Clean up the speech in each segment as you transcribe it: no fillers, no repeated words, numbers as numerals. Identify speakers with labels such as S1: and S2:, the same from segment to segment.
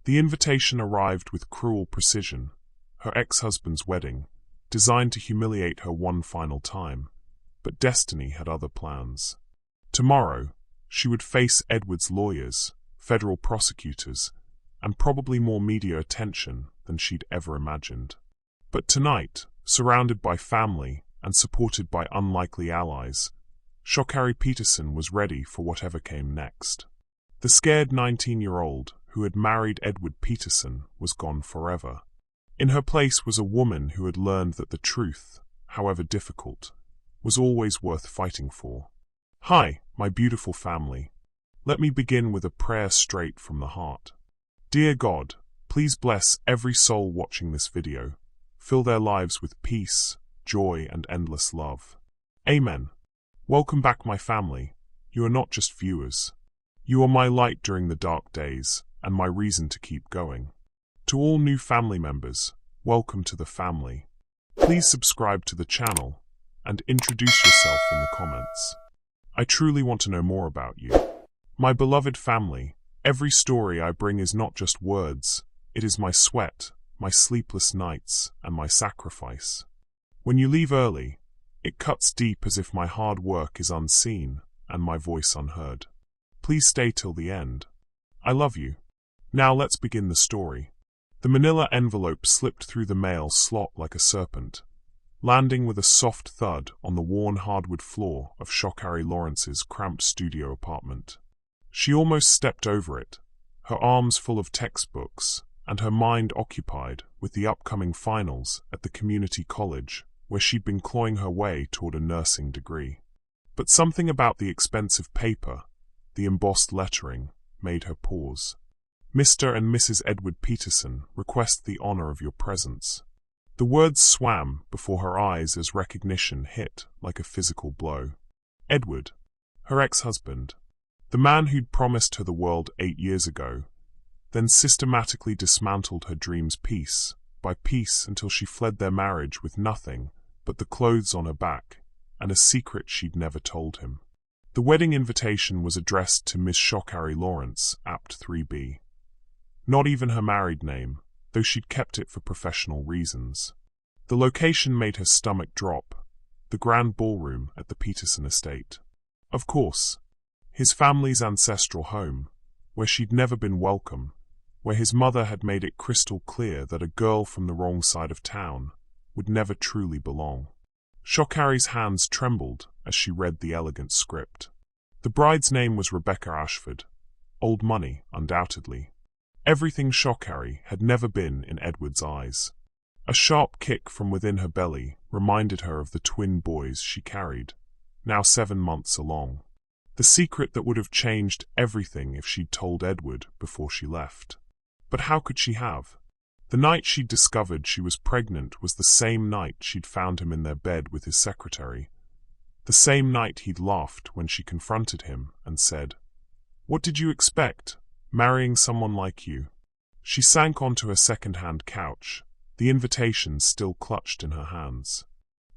S1: The invitation arrived with cruel precision, her ex-husband's wedding, designed to humiliate her one final time. But destiny had other plans. Tomorrow, she would face Edward's lawyers, federal prosecutors, and probably more media attention than she'd ever imagined. But tonight, surrounded by family and supported by unlikely allies, Sha'Carri Peterson was ready for whatever came next. The scared 19-year-old who had married Edward Peterson was gone forever. In her place was a woman who had learned that the truth, however difficult, was always worth fighting for. Hi, my beautiful family. Let me begin with a prayer straight from the heart. Dear God, please bless every soul watching this video. Fill their lives with peace, joy, and endless love. Amen. Welcome back, my family. You are not just viewers. You are my light during the dark days, and my reason to keep going. To all new family members, welcome to the family. Please subscribe to the channel and introduce yourself in the comments. I truly want to know more about you. My beloved family, every story I bring is not just words, it is my sweat, my sleepless nights, and my sacrifice. When you leave early, it cuts deep as if my hard work is unseen and my voice unheard. Please stay till the end. I love you. Now let's begin the story. The manila envelope slipped through the mail slot like a serpent, landing with a soft thud on the worn hardwood floor of Sha'Carri Lawrence's cramped studio apartment. She almost stepped over it, her arms full of textbooks, and her mind occupied with the upcoming finals at the community college where she'd been clawing her way toward a nursing degree. But something about the expensive paper, the embossed lettering, made her pause. Mr. and Mrs. Edward Peterson request the honor of your presence. The words swam before her eyes as recognition hit like a physical blow. Edward, her ex-husband, the man who'd promised her the world 8 years ago, then systematically dismantled her dreams piece by piece until she fled their marriage with nothing but the clothes on her back and a secret she'd never told him. The wedding invitation was addressed to Miss Sha'Carri Lawrence, Apt 3B. Not even her married name, though she'd kept it for professional reasons. The location made her stomach drop, the grand ballroom at the Peterson estate. Of course, his family's ancestral home, where she'd never been welcome, where his mother had made it crystal clear that a girl from the wrong side of town would never truly belong. Sha'Carri's hands trembled as she read the elegant script. The bride's name was Rebecca Ashford, old money, undoubtedly. Everything Sha'Carri had never been in Edward's eyes. A sharp kick from within her belly reminded her of the twin boys she carried, now 7 months along. The secret that would have changed everything if she'd told Edward before she left. But how could she have? The night she'd discovered she was pregnant was the same night she'd found him in their bed with his secretary. The same night he'd laughed when she confronted him and said, "What did you expect, marrying someone like you?" She sank onto her second-hand couch, the invitation still clutched in her hands.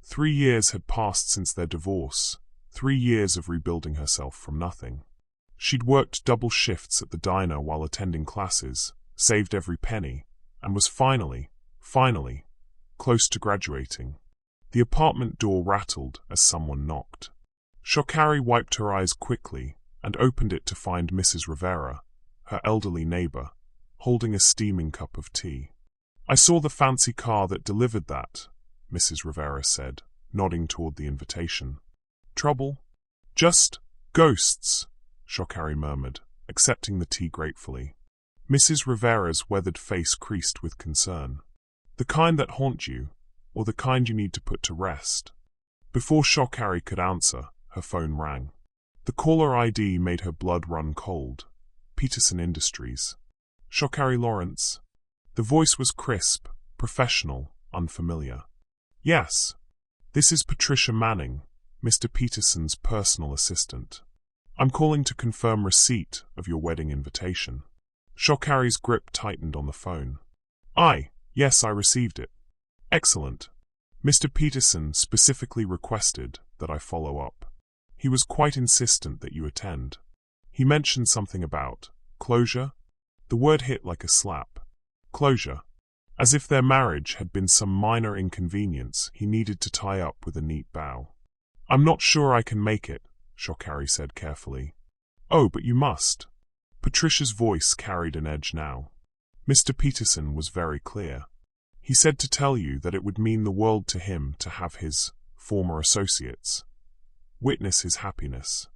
S1: 3 years had passed since their divorce, 3 years of rebuilding herself from nothing. She'd worked double shifts at the diner while attending classes, saved every penny, and was finally, close to graduating. The apartment door rattled as someone knocked. Sha'Carri wiped her eyes quickly and opened it to find Mrs. Rivera, her elderly neighbor, holding a steaming cup of tea. "I saw the fancy car that delivered that," Mrs. Rivera said, nodding toward the invitation. "Trouble?" "Just ghosts," Sha'Carri murmured, accepting the tea gratefully. Mrs. Rivera's weathered face creased with concern. "The kind that haunt you, or the kind you need to put to rest?" Before Sha'Carri could answer, her phone rang. The caller ID made her blood run cold. Peterson Industries. "Sha'Carri Lawrence?" The voice was crisp, professional, unfamiliar. "Yes. This is Patricia Manning, Mr. Peterson's personal assistant. I'm calling to confirm receipt of your wedding invitation." Sha'Carri's grip tightened on the phone. Yes, I received it." "Excellent. Mr. Peterson specifically requested that I follow up. He was quite insistent that you attend. He mentioned something about closure?" The word hit like a slap. Closure. As if their marriage had been some minor inconvenience he needed to tie up with a neat bow. I'm not sure I can make it, Shokari said carefully. Oh, but you must. Patricia's voice carried an edge now. Mr. Peterson was very clear. He said to tell you that it would mean the world to him to have his former associates witness his happiness.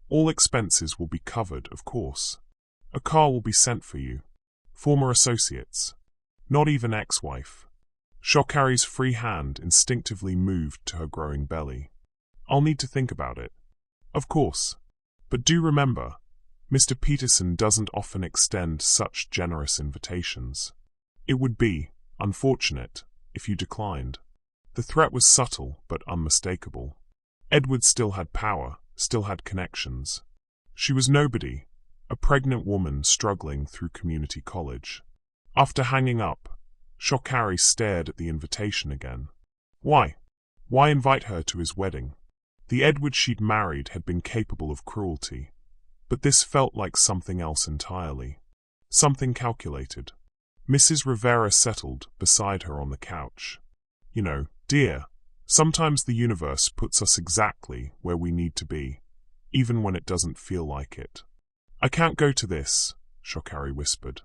S1: All expenses will be covered, of course. A car will be sent for you. Former associates. Not even ex-wife. Shokari's free hand instinctively moved to her growing belly. I'll need to think about it. Of course. But do remember, Mr. Peterson doesn't often extend such generous invitations. It would be unfortunate if you declined. The threat was subtle but unmistakable. Edward still had power, still had connections. She was nobody, a pregnant woman struggling through community college. After hanging up, Shokari stared at the invitation again. Why? Why invite her to his wedding? The Edward she'd married had been capable of cruelty, but this felt like something else entirely. Something calculated. Mrs. Rivera settled beside her on the couch. You know, dear, sometimes the universe puts us exactly where we need to be, even when it doesn't feel like it. I can't go to this, Shokari whispered.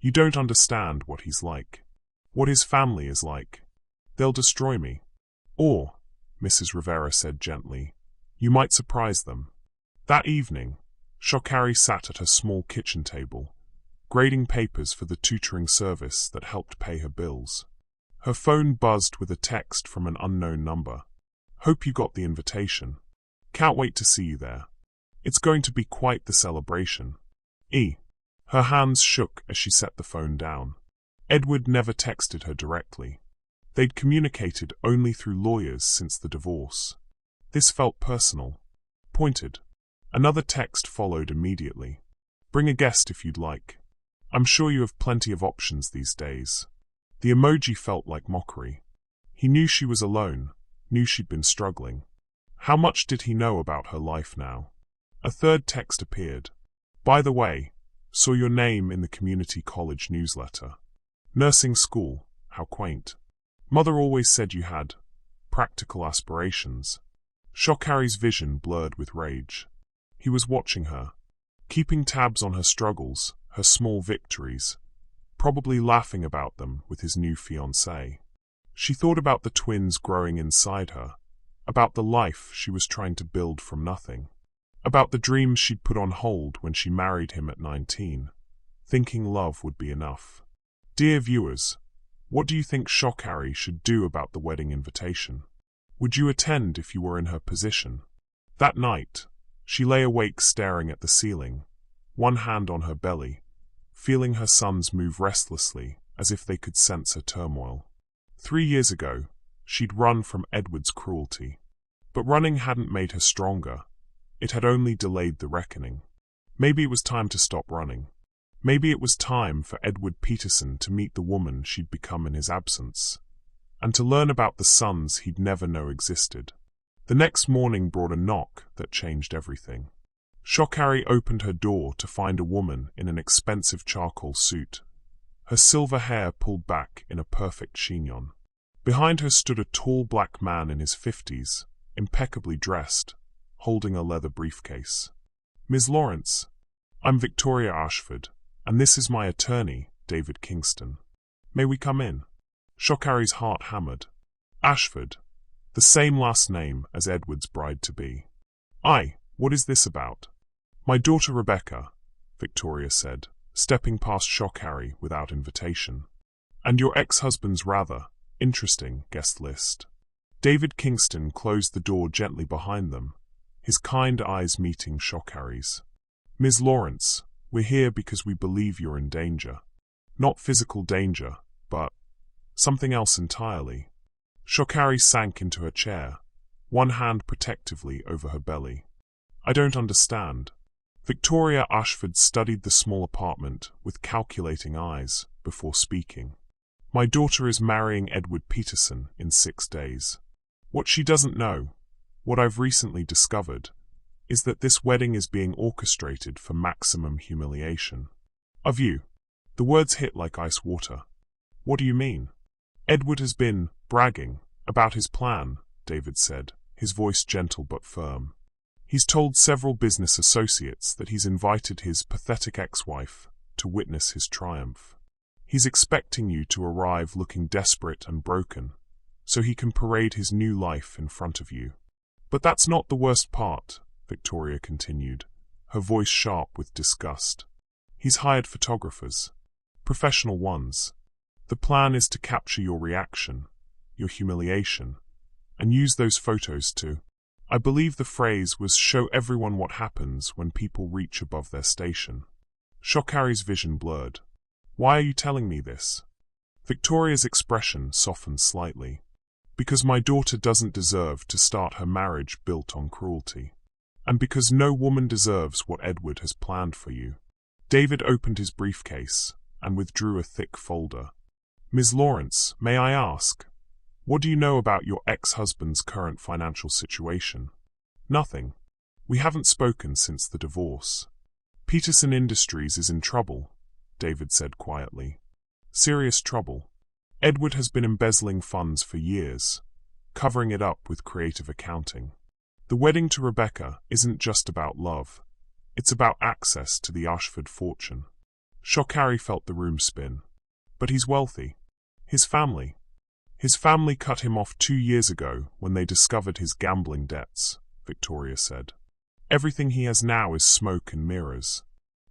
S1: You don't understand what he's like. What his family is like. They'll destroy me. Or, Mrs. Rivera said gently, you might surprise them. That evening, Shokari sat at her small kitchen table, grading papers for the tutoring service that helped pay her bills. Her phone buzzed with a text from an unknown number. Hope you got the invitation. Can't wait to see you there. It's going to be quite the celebration. Her hands shook as she set the phone down. Edward never texted her directly. They'd communicated only through lawyers since the divorce. This felt personal. Pointed. Another text followed immediately. Bring a guest if you'd like. I'm sure you have plenty of options these days. The emoji felt like mockery. He knew she was alone, knew she'd been struggling. How much did he know about her life now? A third text appeared. By the way, saw your name in the community college newsletter. Nursing school, how quaint. Mother always said you had practical aspirations. Shokari's vision blurred with rage. He was watching her, keeping tabs on her struggles, her small victories, probably laughing about them with his new fiancée. She thought about the twins growing inside her, about the life she was trying to build from nothing, about the dreams she'd put on hold when she married him at 19, thinking love would be enough. Dear viewers, what do you think Shokari should do about the wedding invitation? Would you attend if you were in her position? That night, she lay awake staring at the ceiling, one hand on her belly, feeling her sons move restlessly as if they could sense her turmoil. 3 years ago, she'd run from Edward's cruelty. But running hadn't made her stronger. It had only delayed the reckoning. Maybe it was time to stop running. Maybe it was time for Edward Peterson to meet the woman she'd become in his absence, and to learn about the sons he'd never know existed. The next morning brought a knock that changed everything. Shokari opened her door to find a woman in an expensive charcoal suit, her silver hair pulled back in a perfect chignon. Behind her stood a tall black man in his 50s, impeccably dressed, holding a leather briefcase. Ms. Lawrence, I'm Victoria Ashford, and this is my attorney, David Kingston. May we come in? Shokari's heart hammered. Ashford, the same last name as Edward's bride-to-be. What is this about? My daughter Rebecca, Victoria said, stepping past Shokari without invitation. And your ex-husband's rather interesting guest list. David Kingston closed the door gently behind them, his kind eyes meeting Shokari's. Ms. Lawrence, we're here because we believe you're in danger. Not physical danger, but something else entirely. Shokari sank into her chair, one hand protectively over her belly. I don't understand. Victoria Ashford studied the small apartment with calculating eyes before speaking. My daughter is marrying Edward Peterson in 6 days. What she doesn't know, what I've recently discovered, is that this wedding is being orchestrated for maximum humiliation. Of you. The words hit like ice water. What do you mean? Edward has been bragging about his plan, David said, his voice gentle but firm. He's told several business associates that he's invited his pathetic ex-wife to witness his triumph. He's expecting you to arrive looking desperate and broken, so he can parade his new life in front of you. But that's not the worst part, Victoria continued, her voice sharp with disgust. He's hired photographers, professional ones. The plan is to capture your reaction, your humiliation, and use those photos to, I believe the phrase was, show everyone what happens when people reach above their station. Shokari's vision blurred. Why are you telling me this? Victoria's expression softened slightly. Because my daughter doesn't deserve to start her marriage built on cruelty. And because no woman deserves what Edward has planned for you. David opened his briefcase and withdrew a thick folder. Ms. Lawrence, may I ask, what do you know about your ex-husband's current financial situation? Nothing. We haven't spoken since the divorce. Peterson Industries is in trouble, David said quietly. Serious trouble. Edward has been embezzling funds for years, covering it up with creative accounting. The wedding to Rebecca isn't just about love. It's about access to the Ashford fortune. Shokari felt the room spin. But he's wealthy. His family cut him off 2 years ago when they discovered his gambling debts, Victoria said. Everything he has now is smoke and mirrors.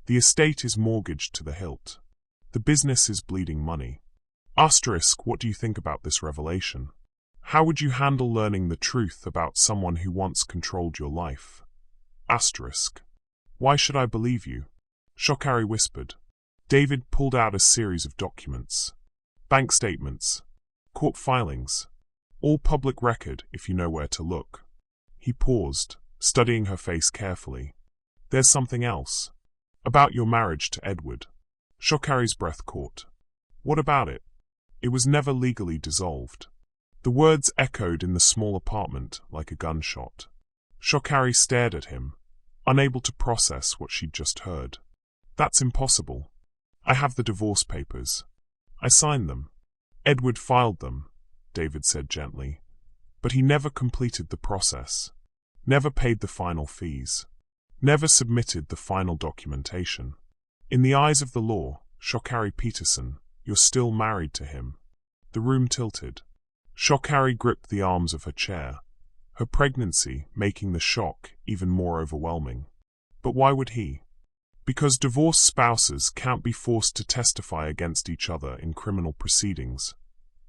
S1: The estate is mortgaged to the hilt. The business is bleeding money. Asterisk, what do you think about this revelation? How would you handle learning the truth about someone who once controlled your life? Asterisk. Why should I believe you? Shokari whispered. David pulled out a series of documents. Bank statements. Court filings. All public record if you know where to look. He paused, studying her face carefully. There's something else. About your marriage to Edward. Shokari's breath caught. What about it? It was never legally dissolved. The words echoed in the small apartment like a gunshot. Shokari stared at him, unable to process what she'd just heard. That's impossible. I have the divorce papers. I signed them. Edward filed them, David said gently. But he never completed the process. Never paid the final fees. Never submitted the final documentation. In the eyes of the law, Shokari Peterson, you're still married to him. The room tilted. Shokari gripped the arms of her chair, her pregnancy making the shock even more overwhelming. But why would he? Because divorced spouses can't be forced to testify against each other in criminal proceedings,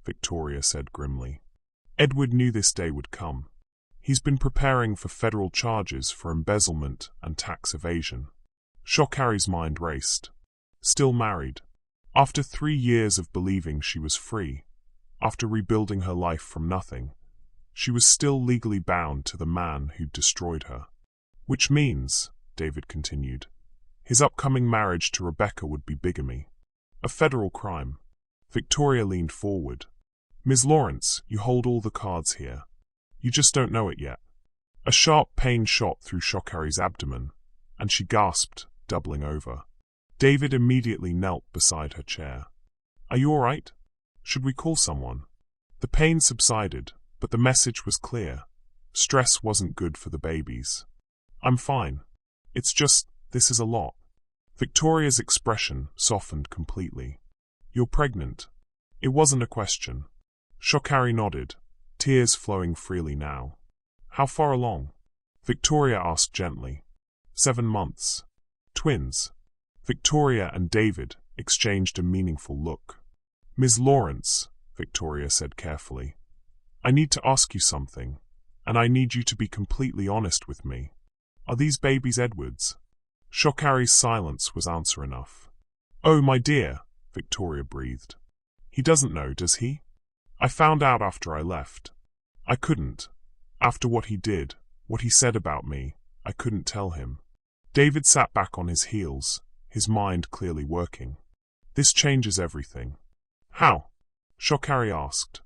S1: Victoria said grimly. Edward knew this day would come. He's been preparing for federal charges for embezzlement and tax evasion. Shokari's mind raced. Still married. After 3 years of believing she was free, after rebuilding her life from nothing, she was still legally bound to the man who'd destroyed her. Which means, David continued, his upcoming marriage to Rebecca would be bigamy. A federal crime. Victoria leaned forward. Ms. Lawrence, you hold all the cards here. You just don't know it yet. A sharp pain shot through Shokari's abdomen, and she gasped, doubling over. David immediately knelt beside her chair. Are you all right? Should we call someone? The pain subsided, but the message was clear. Stress wasn't good for the babies. I'm fine. It's just, this is a lot. Victoria's expression softened completely. You're pregnant. It wasn't a question. Shokari nodded, tears flowing freely now. How far along? Victoria asked gently. 7 months. Twins. Victoria and David exchanged a meaningful look. Ms. Lawrence, Victoria said carefully, I need to ask you something, and I need you to be completely honest with me. Are these babies Edward's? Shokari's silence was answer enough. Oh, my dear, Victoria breathed. He doesn't know, does he? I found out after I left. I couldn't. After what he did, what he said about me, I couldn't tell him. David sat back on his heels, his mind clearly working. This changes everything. How? Shokari asked.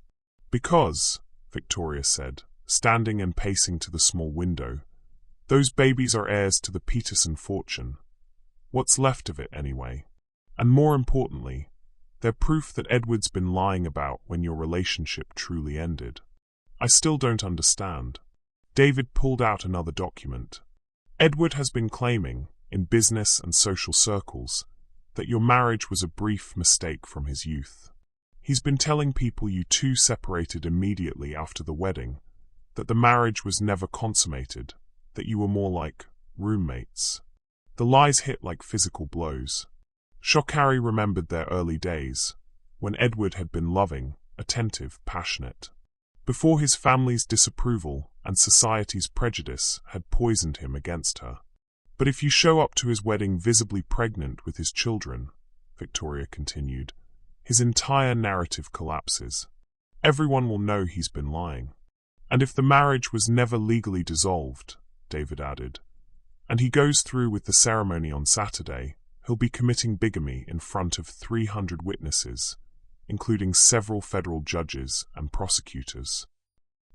S1: Because, Victoria said, standing and pacing to the small window, those babies are heirs to the Peterson fortune. What's left of it, anyway. And more importantly, they're proof that Edward's been lying about when your relationship truly ended. I still don't understand. David pulled out another document. Edward has been claiming, in business and social circles, that your marriage was a brief mistake from his youth. He's been telling people you two separated immediately after the wedding, that the marriage was never consummated, that you were more like roommates. The lies hit like physical blows. Shokari remembered their early days, when Edward had been loving, attentive, passionate. Before his family's disapproval and society's prejudice had poisoned him against her. But if you show up to his wedding visibly pregnant with his children, Victoria continued, his entire narrative collapses. Everyone will know he's been lying. And if the marriage was never legally dissolved, David added, and he goes through with the ceremony on Saturday, he'll be committing bigamy in front of 300 witnesses, including several federal judges and prosecutors.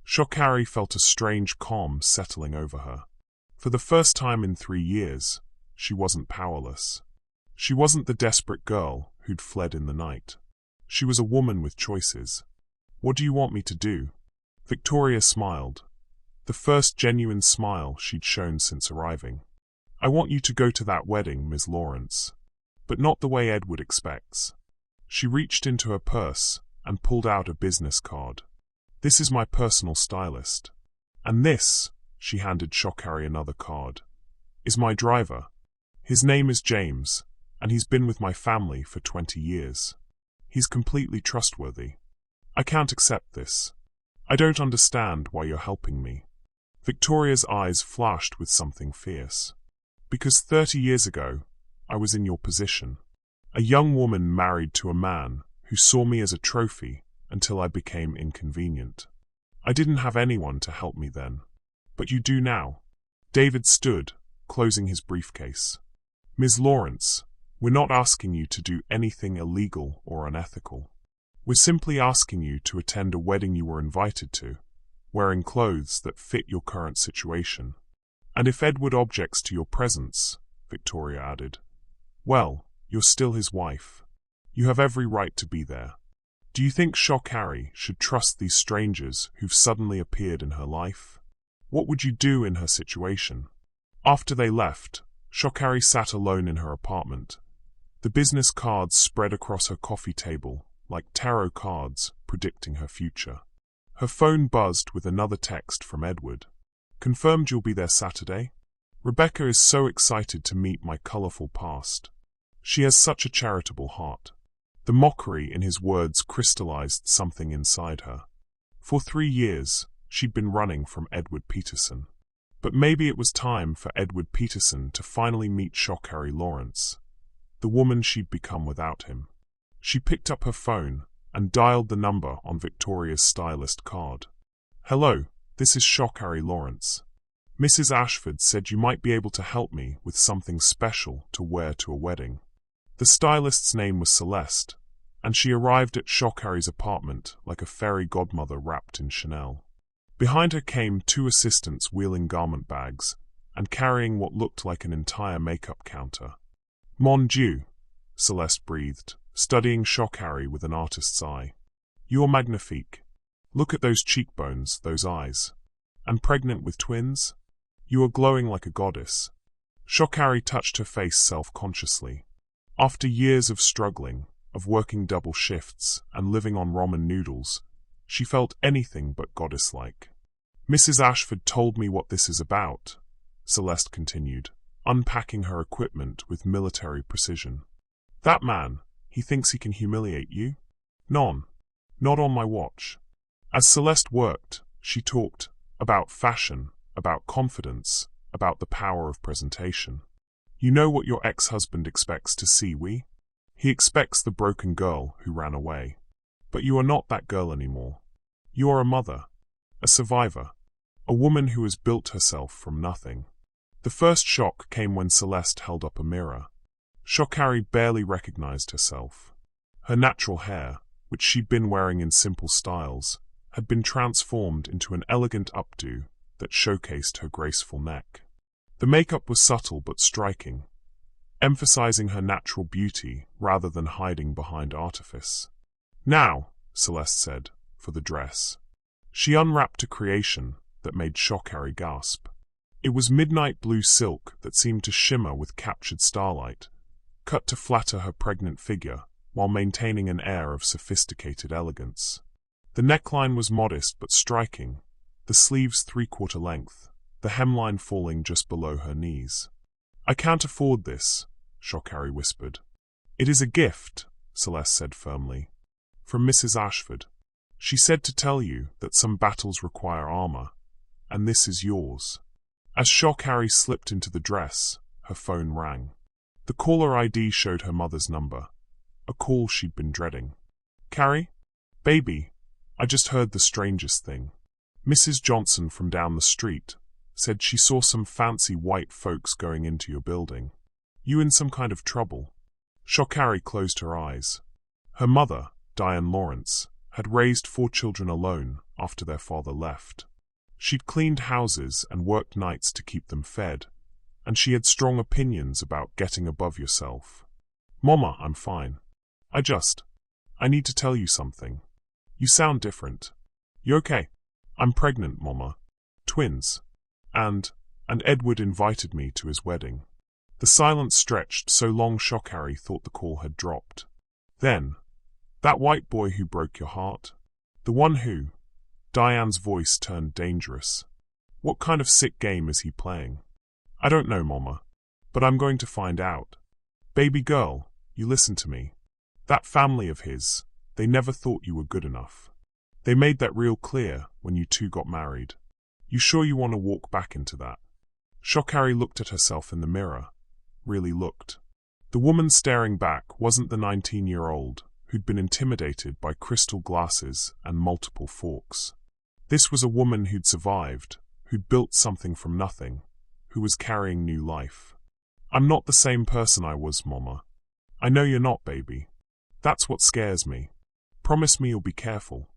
S1: Shokari felt a strange calm settling over her. For the first time in 3 years, she wasn't powerless. She wasn't the desperate girl who'd fled in the night. She was a woman with choices. What do you want me to do? Victoria smiled, the first genuine smile she'd shown since arriving. I want you to go to that wedding, Ms. Lawrence, but not the way Edward expects. She reached into her purse and pulled out a business card. This is my personal stylist. And this, she handed Shokari another card, is my driver. His name is James, and he's been with my family for 20 years. He's completely trustworthy. I can't accept this. I don't understand why you're helping me. Victoria's eyes flashed with something fierce. Because 30 years ago, I was in your position. A young woman married to a man who saw me as a trophy until I became inconvenient. I didn't have anyone to help me then. But you do now. David stood, closing his briefcase. Ms. Lawrence, we're not asking you to do anything illegal or unethical. We're simply asking you to attend a wedding you were invited to, wearing clothes that fit your current situation. And if Edward objects to your presence, Victoria added, well, you're still his wife. You have every right to be there. Do you think Shokari should trust these strangers who've suddenly appeared in her life? What would you do in her situation? After they left, Shokari sat alone in her apartment. The business cards spread across her coffee table like tarot cards predicting her future. Her phone buzzed with another text from Edward. Confirmed you'll be there Saturday? Rebecca is so excited to meet my colorful past. She has such a charitable heart. The mockery in his words crystallized something inside her. For 3 years, she'd been running from Edward Peterson. But maybe it was time for Edward Peterson to finally meet Shokari Lawrence, the woman she'd become without him. She picked up her phone and dialed the number on Victoria's stylist card. Hello, this is Shokari Lawrence. Mrs. Ashford said you might be able to help me with something special to wear to a wedding. The stylist's name was Celeste, and she arrived at Shokari's apartment like a fairy godmother wrapped in Chanel. Behind her came 2 assistants wheeling garment bags and carrying what looked like an entire makeup counter. Mon Dieu, Celeste breathed, studying Shokari with an artist's eye. You're magnifique. Look at those cheekbones, those eyes. And pregnant with twins? You are glowing like a goddess. Shokari touched her face self-consciously. After years of struggling, of working double shifts and living on ramen noodles, she felt anything but goddess-like. Mrs. Ashford told me what this is about, Celeste continued, unpacking her equipment with military precision. That man, he thinks he can humiliate you? None. Not on my watch. As Celeste worked, she talked about fashion, about confidence, about the power of presentation. You know what your ex-husband expects to see, we? He expects the broken girl who ran away. But you are not that girl anymore. You are a mother, a survivor, a woman who has built herself from nothing. The first shock came when Celeste held up a mirror. Shokari barely recognized herself. Her natural hair, which she'd been wearing in simple styles, had been transformed into an elegant updo that showcased her graceful neck. The makeup was subtle but striking. emphasizing her natural beauty rather than hiding behind artifice. "Now," Celeste said, for the dress. She unwrapped a creation that made Shock-Harry gasp. It was midnight blue silk that seemed to shimmer with captured starlight, cut to flatter her pregnant figure while maintaining an air of sophisticated elegance. The neckline was modest but striking, the sleeves 3/4 length, the hemline falling just below her knees. "I can't afford this," Shock-Harry whispered. "It is a gift," Celeste said firmly, "from Mrs. Ashford. She said to tell you that some battles require armor, and this is yours." As Shock-Harry slipped into the dress, her phone rang. The caller ID showed her mother's number, a call she'd been dreading. "Carrie? Baby, I just heard the strangest thing. Mrs. Johnson from down the street said she saw some fancy white folks going into your building. You in some kind of trouble?" Shock-Harry closed her eyes. Her mother, Diane Lawrence, had raised 4 children alone after their father left. She'd cleaned houses and worked nights to keep them fed, and she had strong opinions about getting above yourself. "Mama, I'm fine. I need to tell you something. You sound different. You okay?" "I'm pregnant, Mama. Twins. And Edward invited me to his wedding." The silence stretched so long Shock-Harry thought the call had dropped. Then, "That white boy who broke your heart? The one who—" Diane's voice turned dangerous. "What kind of sick game is he playing?" "I don't know, Mama. But I'm going to find out. Baby girl, you listen to me. That family of his, they never thought you were good enough. They made that real clear when you two got married. You sure you want to walk back into that?" Shock-Harry looked at herself in the mirror. Really looked. The woman staring back wasn't the 19-year-old who'd been intimidated by crystal glasses and multiple forks. This was a woman who'd survived, who'd built something from nothing, who was carrying new life. "I'm not the same person I was, Mama. I know you're not, baby. That's what scares me. Promise me you'll be careful."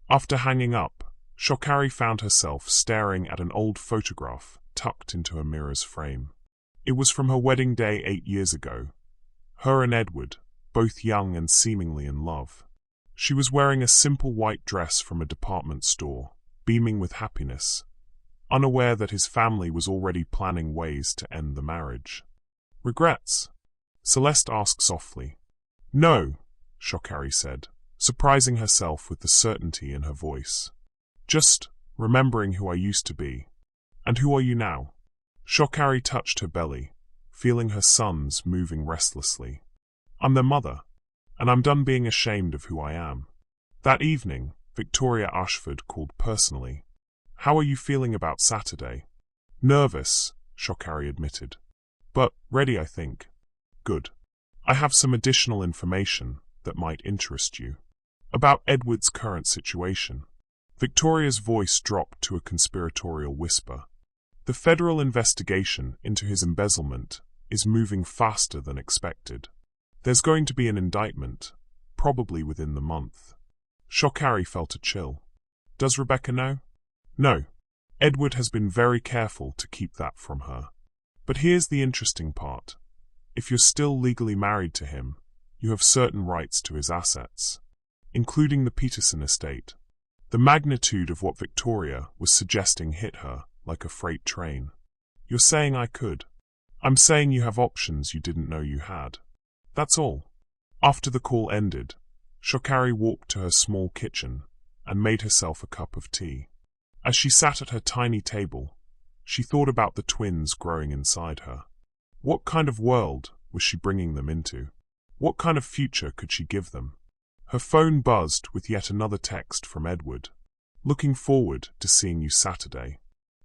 S1: After hanging up, Shock-Harry found herself staring at an old photograph tucked into a mirror's frame. It was from her wedding day 8 years ago. Her and Edward, both young and seemingly in love. She was wearing a simple white dress from a department store, beaming with happiness, unaware that his family was already planning ways to end the marriage. "Regrets?" Celeste asked softly. "No," Shock-Harry said, surprising herself with the certainty in her voice. "Just remembering who I used to be. And who are you now?" Shock-Harry touched her belly, feeling her sons moving restlessly. "I'm their mother, and I'm done being ashamed of who I am." That evening, Victoria Ashford called personally. "How are you feeling about Saturday?" "Nervous," Shock-Harry admitted. "But ready, I think." "Good. I have some additional information that might interest you. About Edward's current situation." Victoria's voice dropped to a conspiratorial whisper. "The federal investigation into his embezzlement is moving faster than expected. There's going to be an indictment, probably within the month." Shock-Harry felt a chill. "Does Rebecca know?" "No. Edward has been very careful to keep that from her. But here's the interesting part. If you're still legally married to him, you have certain rights to his assets, including the Peterson estate." The magnitude of what Victoria was suggesting hit her like a freight train. "You're saying I could?" "I'm saying you have options you didn't know you had. That's all." After the call ended, Shock-Harry walked to her small kitchen and made herself a cup of tea. As she sat at her tiny table, she thought about the twins growing inside her. What kind of world was she bringing them into? What kind of future could she give them? Her phone buzzed with yet another text from Edward. "Looking forward to seeing you Saturday.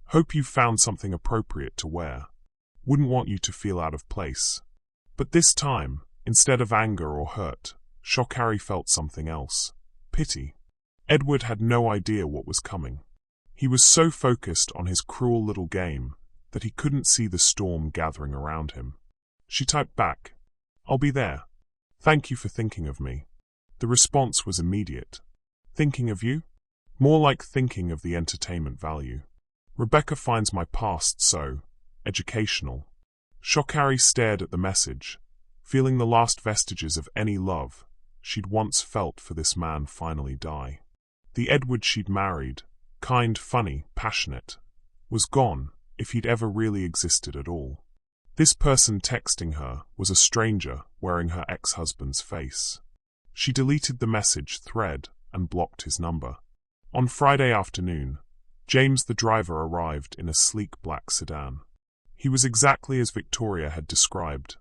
S1: Hope you've found something appropriate to wear. Wouldn't want you to feel out of place." But this time, instead of anger or hurt, Shock-Harry felt something else. Pity. Edward had no idea what was coming. He was so focused on his cruel little game that he couldn't see the storm gathering around him. She typed back, "I'll be there. Thank you for thinking of me." The response was immediate. "Thinking of you?" "More like thinking of the entertainment value. Rebecca finds my past so educational." Shokari stared at the message, feeling the last vestiges of any love she'd once felt for this man finally die. The Edward she'd married, kind, funny, passionate, was gone if he'd ever really existed at all. This person texting her was a stranger wearing her ex-husband's face. She deleted the message thread and blocked his number. On Friday afternoon, James the driver arrived in a sleek black sedan. He was exactly as Victoria had described,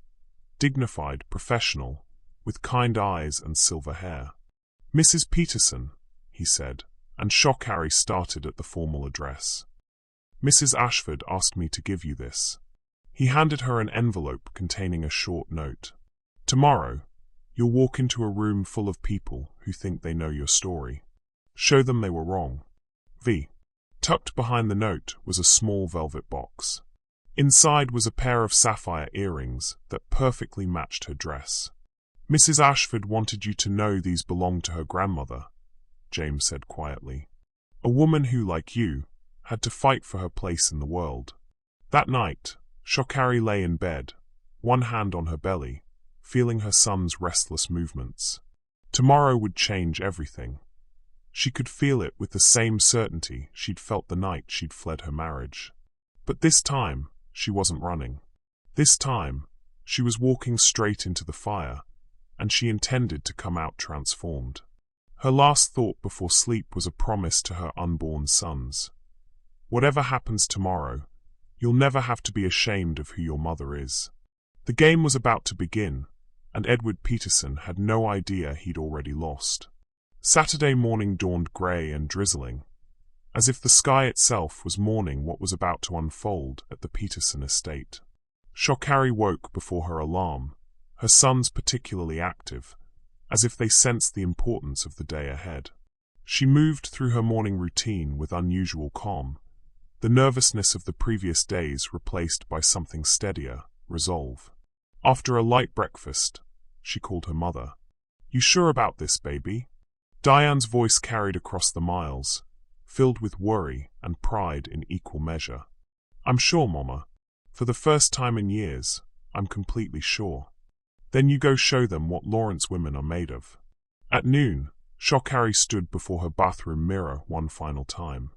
S1: dignified, professional, with kind eyes and silver hair. "Mrs. Peterson," he said, and Shokari started at the formal address. "Mrs. Ashford asked me to give you this." He handed her an envelope containing a short note. "Tomorrow, you'll walk into a room full of people who think they know your story. Show them they were wrong. V." Tucked behind the note was a small velvet box. Inside was a pair of sapphire earrings that perfectly matched her dress. "Mrs. Ashford wanted you to know these belonged to her grandmother," James said quietly. "A woman who, like you, had to fight for her place in the world." That night, Shokari lay in bed, one hand on her belly, feeling her son's restless movements. Tomorrow would change everything. She could feel it with the same certainty she'd felt the night she'd fled her marriage. But this time, she wasn't running. This time, she was walking straight into the fire, and she intended to come out transformed. Her last thought before sleep was a promise to her unborn sons. "Whatever happens tomorrow, you'll never have to be ashamed of who your mother is." The game was about to begin, and Edward Peterson had no idea he'd already lost. Saturday morning dawned grey and drizzling, as if the sky itself was mourning what was about to unfold at the Peterson estate. Shokari woke before her alarm, her sons particularly active, as if they sensed the importance of the day ahead. She moved through her morning routine with unusual calm, the nervousness of the previous days replaced by something steadier, resolve. After a light breakfast, she called her mother. "You sure about this, baby?" Diane's voice carried across the miles, filled with worry and pride in equal measure. "I'm sure, Mama. For the first time in years, I'm completely sure." "Then you go show them what Lawrence women are made of." At noon, Shokari stood before her bathroom mirror one final time.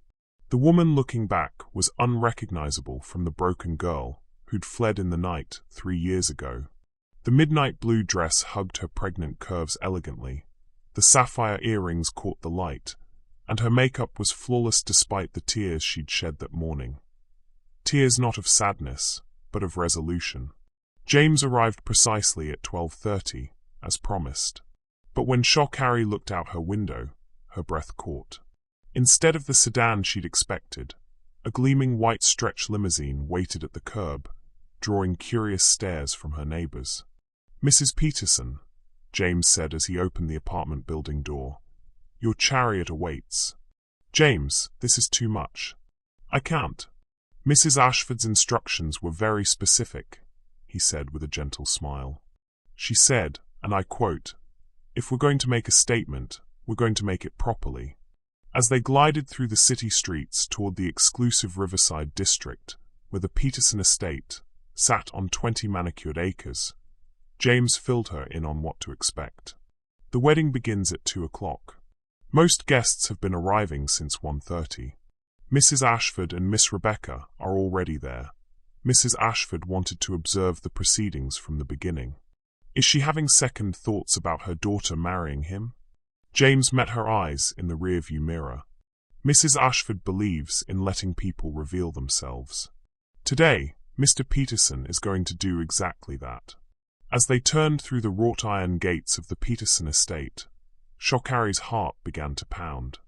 S1: The woman looking back was unrecognizable from the broken girl who'd fled in the night 3 years ago. The midnight blue dress hugged her pregnant curves elegantly, the sapphire earrings caught the light, and her makeup was flawless despite the tears she'd shed that morning. Tears not of sadness, but of resolution. James arrived precisely at 12:30, as promised. But when Shokari looked out her window, her breath caught. Instead of the sedan she'd expected, a gleaming white stretch limousine waited at the curb, drawing curious stares from her neighbors. "Mrs. Peterson," James said as he opened the apartment building door, "your chariot awaits." "James, this is too much. I can't." "Mrs. Ashford's instructions were very specific," he said with a gentle smile. "She said, and I quote, 'If we're going to make a statement, we're going to make it properly.'" As they glided through the city streets toward the exclusive Riverside district, where the Peterson estate sat on 20 manicured acres, James filled her in on what to expect. The wedding begins at 2 o'clock. Most guests have been arriving since 1:30. Mrs. Ashford and Miss Rebecca are already there. Mrs. Ashford wanted to observe the proceedings from the beginning. Is she having second thoughts about her daughter marrying him? James met her eyes in the rearview mirror. Mrs. Ashford believes in letting people reveal themselves. Today, Mr. Peterson is going to do exactly that. As they turned through the wrought iron gates of the Peterson estate, Shokari's heart began to pound.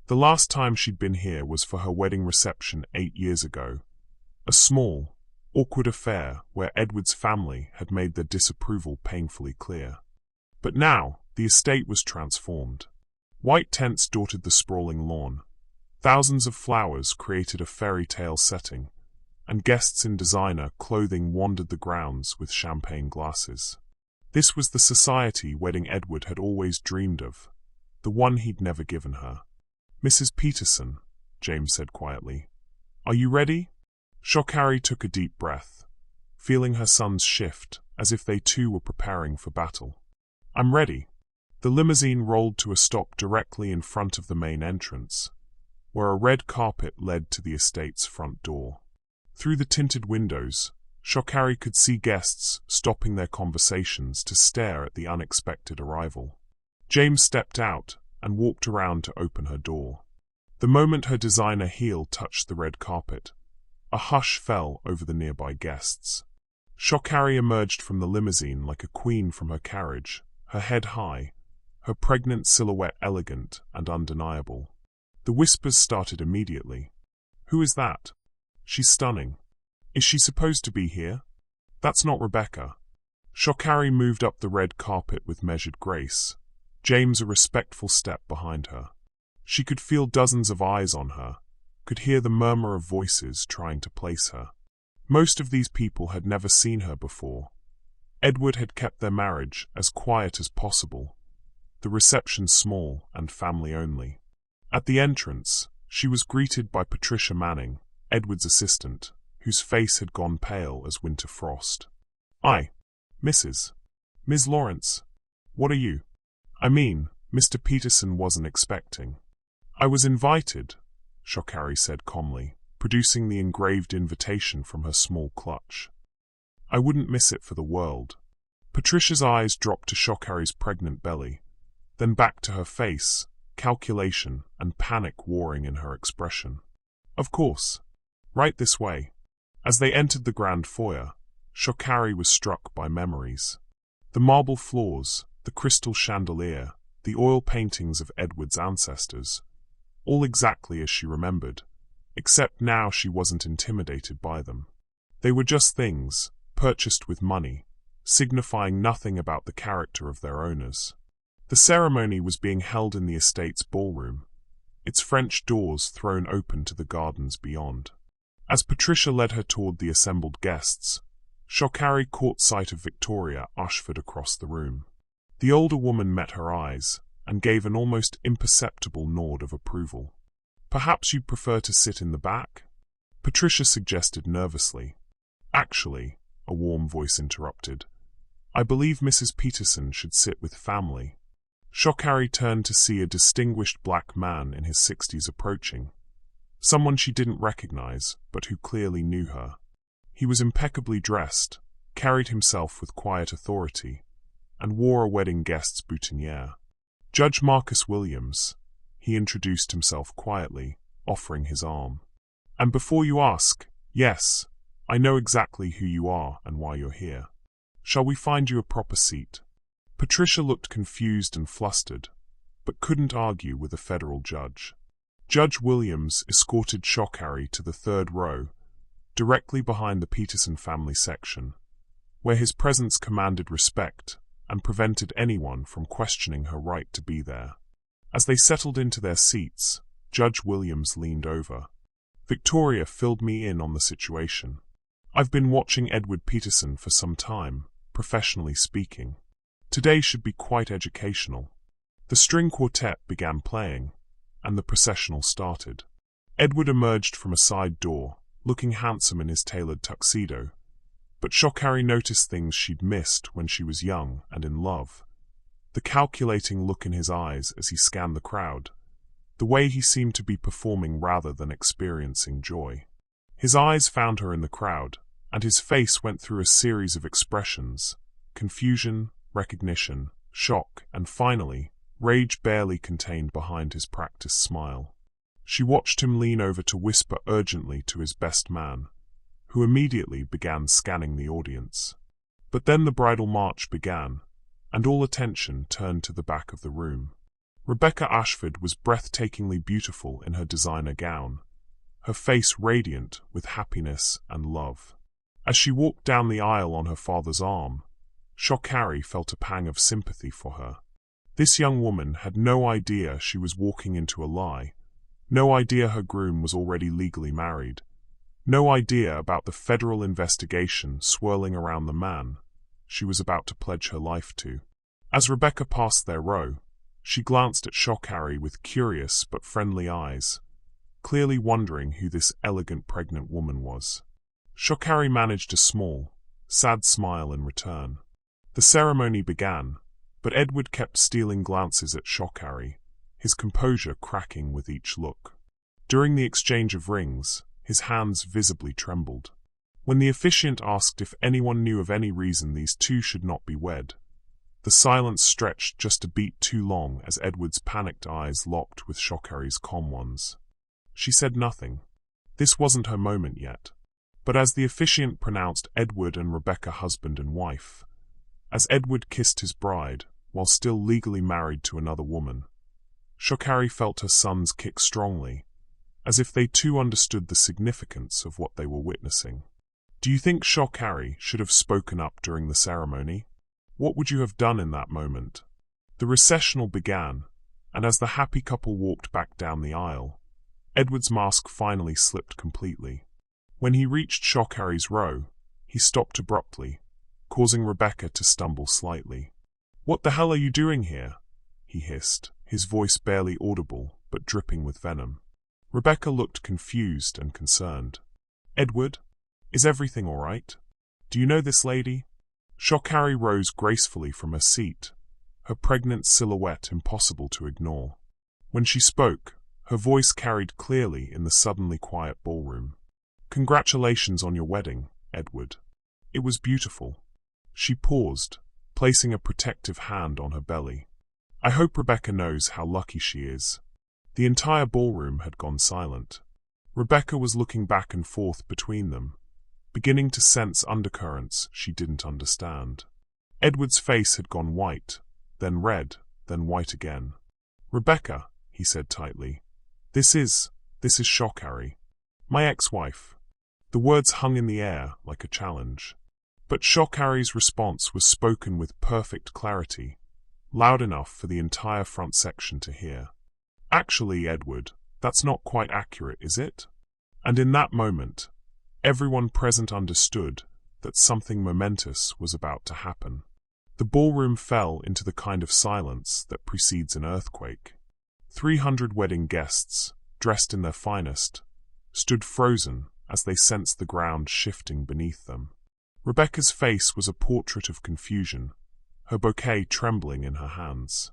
S1: The last time she'd been here was for her wedding reception 8 years ago, a small, awkward affair where Edward's family had made their disapproval painfully clear. But now, the estate was transformed. White tents dotted the sprawling lawn. Thousands of flowers created a fairy tale setting, and guests in designer clothing wandered the grounds with champagne glasses. This was the society wedding Edward had always dreamed of, the one he'd never given her. "Mrs. Peterson," James said quietly, "are you ready?" Shokari took a deep breath, feeling her sons shift, as if they too were preparing for battle. "I'm ready." The limousine rolled to a stop directly in front of the main entrance, where a red carpet led to the estate's front door. Through the tinted windows, Shokari could see guests stopping their conversations to stare at the unexpected arrival. James stepped out and walked around to open her door. The moment her designer heel touched the red carpet, a hush fell over the nearby guests. Shokari emerged from the limousine like a queen from her carriage, her head high, her pregnant silhouette elegant and undeniable. The whispers started immediately. "Who is that? She's stunning. Is she supposed to be here? That's not Rebecca." Shokari moved up the red carpet with measured grace, James a respectful step behind her. She could feel dozens of eyes on her, could hear the murmur of voices trying to place her. Most of these people had never seen her before. Edward had kept their marriage as quiet as possible, the reception small and family only. At the entrance, she was greeted by Patricia Manning, Edward's assistant, whose face had gone pale as winter frost. "Aye, Ms. Lawrence. What are you? I mean, Mr. Peterson wasn't expecting." "I was invited," Shokari said calmly, producing the engraved invitation from her small clutch. "I wouldn't miss it for the world." Patricia's eyes dropped to Shokari's pregnant belly, then back to her face, calculation and panic warring in her expression. "Of course. Right this way." As they entered the grand foyer, Shokari was struck by memories. The marble floors, the crystal chandelier, the oil paintings of Edward's ancestors, all exactly as she remembered, except now she wasn't intimidated by them. They were just things, purchased with money, signifying nothing about the character of their owners. The ceremony was being held in the estate's ballroom, its French doors thrown open to the gardens beyond. As Patricia led her toward the assembled guests, Shokari caught sight of Victoria ushered across the room. The older woman met her eyes and gave an almost imperceptible nod of approval. "Perhaps you'd prefer to sit in the back?" Patricia suggested nervously. "Actually," a warm voice interrupted, "I believe Mrs. Peterson should sit with family." Shokari turned to see a distinguished black man in his 60s approaching, someone she didn't recognize, but who clearly knew her. He was impeccably dressed, carried himself with quiet authority, and wore a wedding guest's boutonniere. "Judge Marcus Williams," he introduced himself quietly, offering his arm. "And before you ask, yes, I know exactly who you are and why you're here. Shall we find you a proper seat?" Patricia looked confused and flustered, but couldn't argue with a federal judge. Judge Williams escorted Shokari to the third row, directly behind the Peterson family section, where his presence commanded respect and prevented anyone from questioning her right to be there. As they settled into their seats, Judge Williams leaned over. "Victoria filled me in on the situation. I've been watching Edward Peterson for some time, professionally speaking. Today should be quite educational." The string quartet began playing, and the processional started. Edward emerged from a side door, looking handsome in his tailored tuxedo, but Shokari noticed things she'd missed when she was young and in love. The calculating look in his eyes as he scanned the crowd, the way he seemed to be performing rather than experiencing joy. His eyes found her in the crowd, and his face went through a series of expressions: confusion, recognition, shock, and finally, rage barely contained behind his practiced smile. She watched him lean over to whisper urgently to his best man, who immediately began scanning the audience. But then the bridal march began, and all attention turned to the back of the room. Rebecca Ashford was breathtakingly beautiful in her designer gown, her face radiant with happiness and love. As she walked down the aisle on her father's arm, Shokari felt a pang of sympathy for her. This young woman had no idea she was walking into a lie, no idea her groom was already legally married, no idea about the federal investigation swirling around the man she was about to pledge her life to. As Rebecca passed their row, she glanced at Shokari with curious but friendly eyes, clearly wondering who this elegant pregnant woman was. Shokari managed a smile, sad smile in return. The ceremony began, but Edward kept stealing glances at Shockharry, his composure cracking with each look. During the exchange of rings, his hands visibly trembled. When the officiant asked if anyone knew of any reason these two should not be wed, the silence stretched just a beat too long as Edward's panicked eyes locked with Shockharry's calm ones. She said nothing. This wasn't her moment yet. But as the officiant pronounced Edward and Rebecca husband and wife, as Edward kissed his bride, while still legally married to another woman, Shockharry felt her sons kick strongly, as if they too understood the significance of what they were witnessing. Do you think Shockharry should have spoken up during the ceremony? What would you have done in that moment? The recessional began, and as the happy couple walked back down the aisle, Edward's mask finally slipped completely. When he reached Shockharry's row, he stopped abruptly, causing Rebecca to stumble slightly. "What the hell are you doing here?" he hissed, his voice barely audible but dripping with venom. Rebecca looked confused and concerned. "Edward, is everything all right? Do you know this lady?" Shockharry rose gracefully from her seat, her pregnant silhouette impossible to ignore. When she spoke, her voice carried clearly in the suddenly quiet ballroom. "Congratulations on your wedding, Edward. It was beautiful." She paused, placing a protective hand on her belly. "I hope Rebecca knows how lucky she is." The entire ballroom had gone silent. Rebecca was looking back and forth between them, beginning to sense undercurrents she didn't understand. Edward's face had gone white, then red, then white again. "Rebecca," he said tightly, This is Shockharry. My ex-wife." The words hung in the air like a challenge. But Shockharry's response was spoken with perfect clarity, loud enough for the entire front section to hear. "Actually, Edward, that's not quite accurate, is it?" And in that moment, everyone present understood that something momentous was about to happen. The ballroom fell into the kind of silence that precedes an earthquake. 300 wedding guests, dressed in their finest, stood frozen as they sensed the ground shifting beneath them. Rebecca's face was a portrait of confusion, her bouquet trembling in her hands.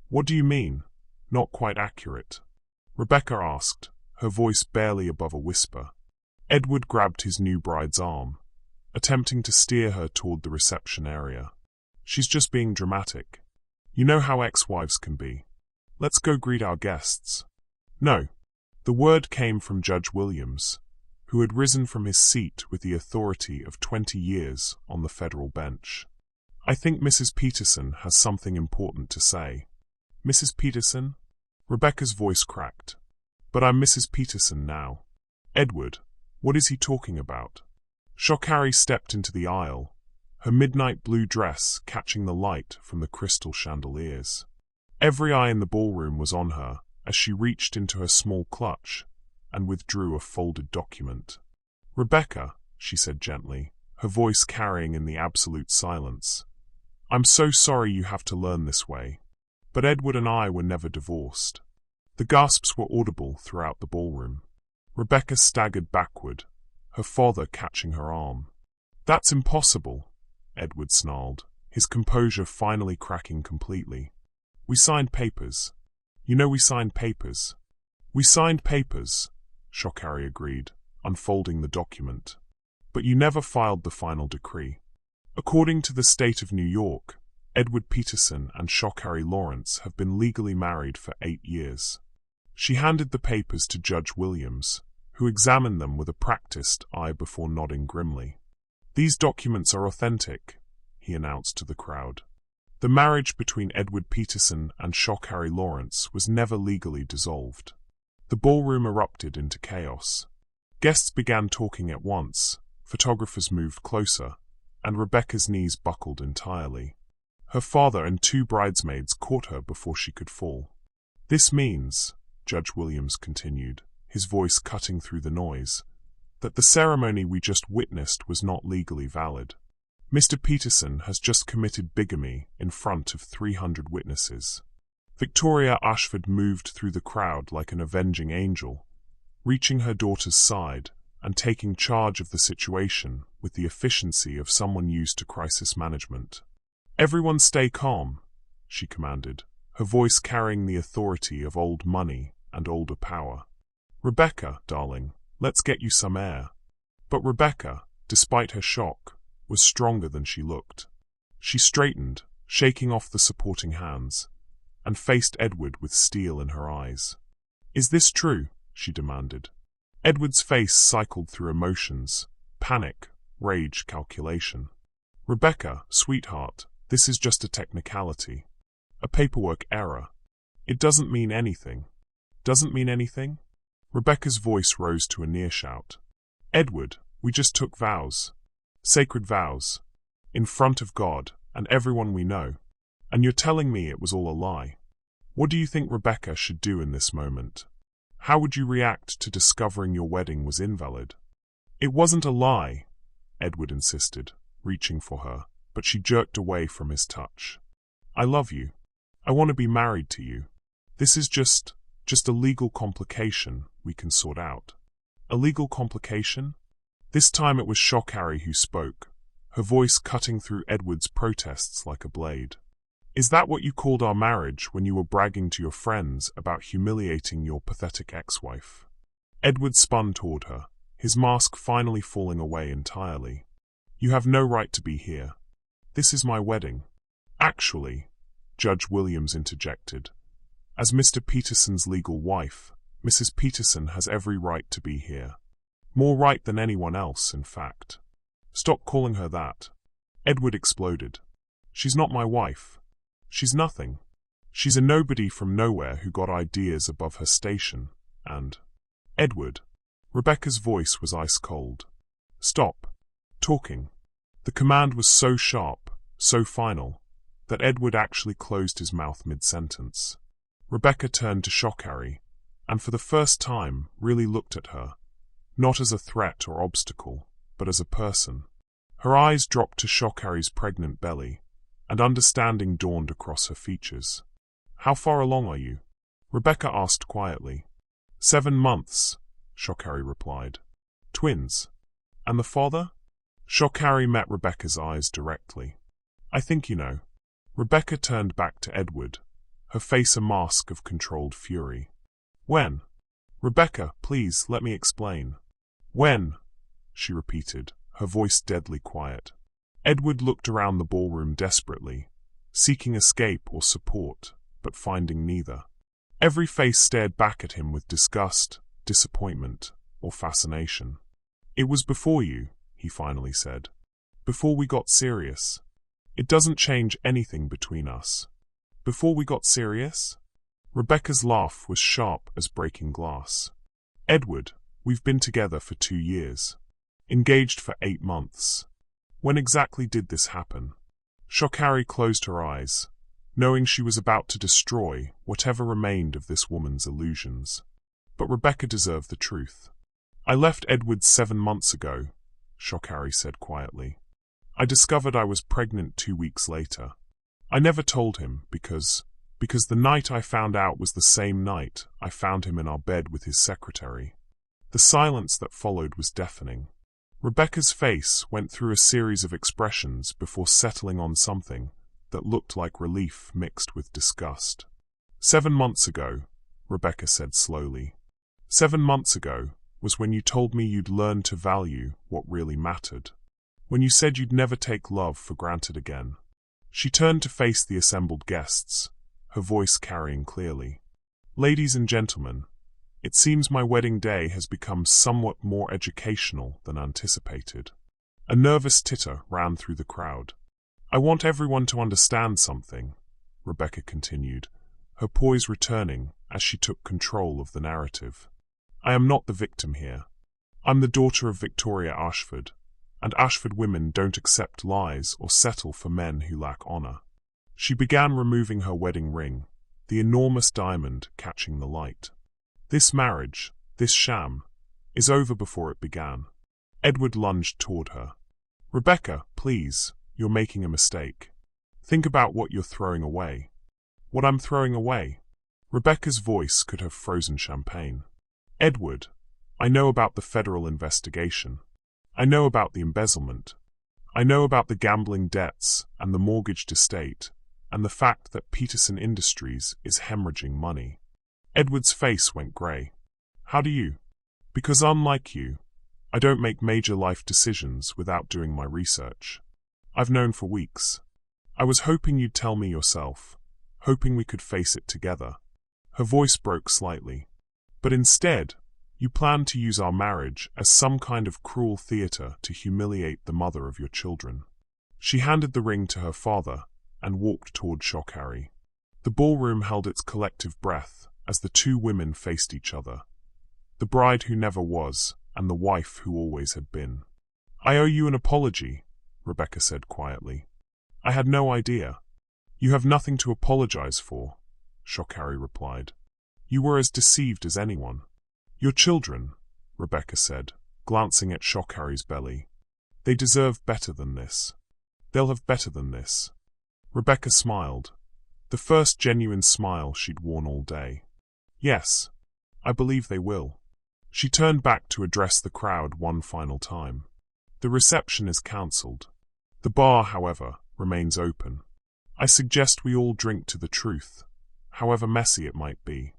S1: "What do you mean, not quite accurate?" Rebecca asked, her voice barely above a whisper. Edward grabbed his new bride's arm, attempting to steer her toward the reception area. "She's just being dramatic. You know how ex-wives can be. Let's go greet our guests." "No." The word came from Judge Williams, who had risen from his seat with the authority of 20 years on the federal bench. "I think Mrs. Peterson has something important to say." "Mrs. Peterson?" Rebecca's voice cracked. "But I'm Mrs. Peterson now." "Edward, what is he talking about?" Shockharry stepped into the aisle, her midnight blue dress catching the light from the crystal chandeliers. Every eye in the ballroom was on her as she reached into her small clutch and withdrew a folded document. "Rebecca," she said gently, her voice carrying in the absolute silence, "I'm so sorry you have to learn this way, but Edward and I were never divorced." The gasps were audible throughout the ballroom. Rebecca staggered backward, her father catching her arm. "That's impossible," Edward snarled, his composure finally cracking completely. "We signed papers. You know we signed papers." "We signed papers," Shockharry agreed, unfolding the document. "But you never filed the final decree. According to the state of New York, Edward Peterson and Shockharry Lawrence have been legally married for 8 years. She handed the papers to Judge Williams, who examined them with a practiced eye before nodding grimly. "These documents are authentic," he announced to the crowd. The marriage between Edward Peterson and Shockharry Lawrence was never legally dissolved. The ballroom erupted into chaos. Guests began talking at once, photographers moved closer, and Rebecca's knees buckled entirely. Her father and 2 bridesmaids caught her before she could fall. "This means," Judge Williams continued, his voice cutting through the noise, "that the ceremony we just witnessed was not legally valid. Mr. Peterson has just committed bigamy in front of 300 witnesses." Victoria Ashford moved through the crowd like an avenging angel, reaching her daughter's side and taking charge of the situation with the efficiency of someone used to crisis management. "Everyone stay calm," she commanded, her voice carrying the authority of old money and older power. "Rebecca, darling, let's get you some air." But Rebecca, despite her shock, was stronger than she looked. She straightened, shaking off the supporting hands, and faced Edward with steel in her eyes. "Is this true?" she demanded. Edward's face cycled through emotions: panic, rage, calculation. "Rebecca, sweetheart, this is just a technicality. A paperwork error. It doesn't mean anything." "Doesn't mean anything?" Rebecca's voice rose to a near shout. "Edward, we just took vows. Sacred vows. In front of God and everyone we know. And you're telling me it was all a lie. What do you think Rebecca should do in this moment? How would you react to discovering your wedding was invalid?" "It wasn't a lie," Edward insisted, reaching for her, but she jerked away from his touch. "I love you. I want to be married to you. This is just a legal complication we can sort out." "A legal complication?" This time it was Shockharry who spoke, her voice cutting through Edward's protests like a blade. "Is that what you called our marriage when you were bragging to your friends about humiliating your pathetic ex-wife?" Edward spun toward her, his mask finally falling away entirely. "You have no right to be here. This is my wedding." "Actually," Judge Williams interjected, "as Mr. Peterson's legal wife, Mrs. Peterson has every right to be here. More right than anyone else, in fact." "Stop calling her that," Edward exploded. "She's not my wife. She's nothing. She's a nobody from nowhere who got ideas above her station, and—" "Edward." Rebecca's voice was ice cold. "Stop talking." The command was so sharp, so final, that Edward actually closed his mouth mid-sentence. Rebecca turned to Shockharry, and for the first time really looked at her, not as a threat or obstacle, but as a person. Her eyes dropped to Shockharry's pregnant belly, and understanding dawned across her features. "How far along are you?" Rebecca asked quietly. 7 months, Shockharry replied. "Twins. And the father?" Shockharry met Rebecca's eyes directly. "I think you know." Rebecca turned back to Edward, her face a mask of controlled fury. "When?" "Rebecca, please, let me explain." "When?" she repeated, her voice deadly quiet. Edward looked around the ballroom desperately, seeking escape or support, but finding neither. Every face stared back at him with disgust, disappointment, or fascination. "It was before you," he finally said. "Before we got serious. It doesn't change anything between us." "Before we got serious?" Rebecca's laugh was sharp as breaking glass. "Edward, we've been together for 2 years. Engaged for 8 months. When exactly did this happen?" Shockharry closed her eyes, knowing she was about to destroy whatever remained of this woman's illusions. But Rebecca deserved the truth. "I left Edward 7 months ago," Shockharry said quietly. "I discovered I was pregnant 2 weeks later. I never told him because the night I found out was the same night I found him in our bed with his secretary." The silence that followed was deafening. Rebecca's face went through a series of expressions before settling on something that looked like relief mixed with disgust. 7 months ago," Rebecca said slowly. 7 months ago was when you told me you'd learned to value what really mattered. When you said you'd never take love for granted again." She turned to face the assembled guests, her voice carrying clearly. "Ladies and gentlemen, it seems my wedding day has become somewhat more educational than anticipated." A nervous titter ran through the crowd. "I want everyone to understand something," Rebecca continued, her poise returning as she took control of the narrative. "I am not the victim here. I'm the daughter of Victoria Ashford, and Ashford women don't accept lies or settle for men who lack honor." She began removing her wedding ring, the enormous diamond catching the light. "This marriage, this sham, is over before it began." Edward lunged toward her. "Rebecca, please, you're making a mistake. Think about what you're throwing away." "What I'm throwing away?" Rebecca's voice could have frozen champagne. "Edward, I know about the federal investigation. I know about the embezzlement. I know about the gambling debts and the mortgaged estate, and the fact that Peterson Industries is hemorrhaging money. Edward's face went grey. How do you? Because unlike you, I don't make major life decisions without doing my research. I've known for weeks. I was hoping you'd tell me yourself, hoping we could face it together. Her voice broke slightly. But instead, you planned to use our marriage as some kind of cruel theater to humiliate the mother of your children. She handed the ring to her father and walked toward Shock-Harry. The ballroom held its collective breath as the two women faced each other. The bride who never was, and the wife who always had been. I owe you an apology, Rebecca said quietly. I had no idea. You have nothing to apologize for, Shock-Harry replied. You were as deceived as anyone. Your children, Rebecca said, glancing at Shock-Harry's belly. They deserve better than this. They'll have better than this. Rebecca smiled, the first genuine smile she'd worn all day. Yes, I believe they will. She turned back to address the crowd one final time. The reception is cancelled. The bar, however, remains open. I suggest we all drink to the truth, however messy it might be.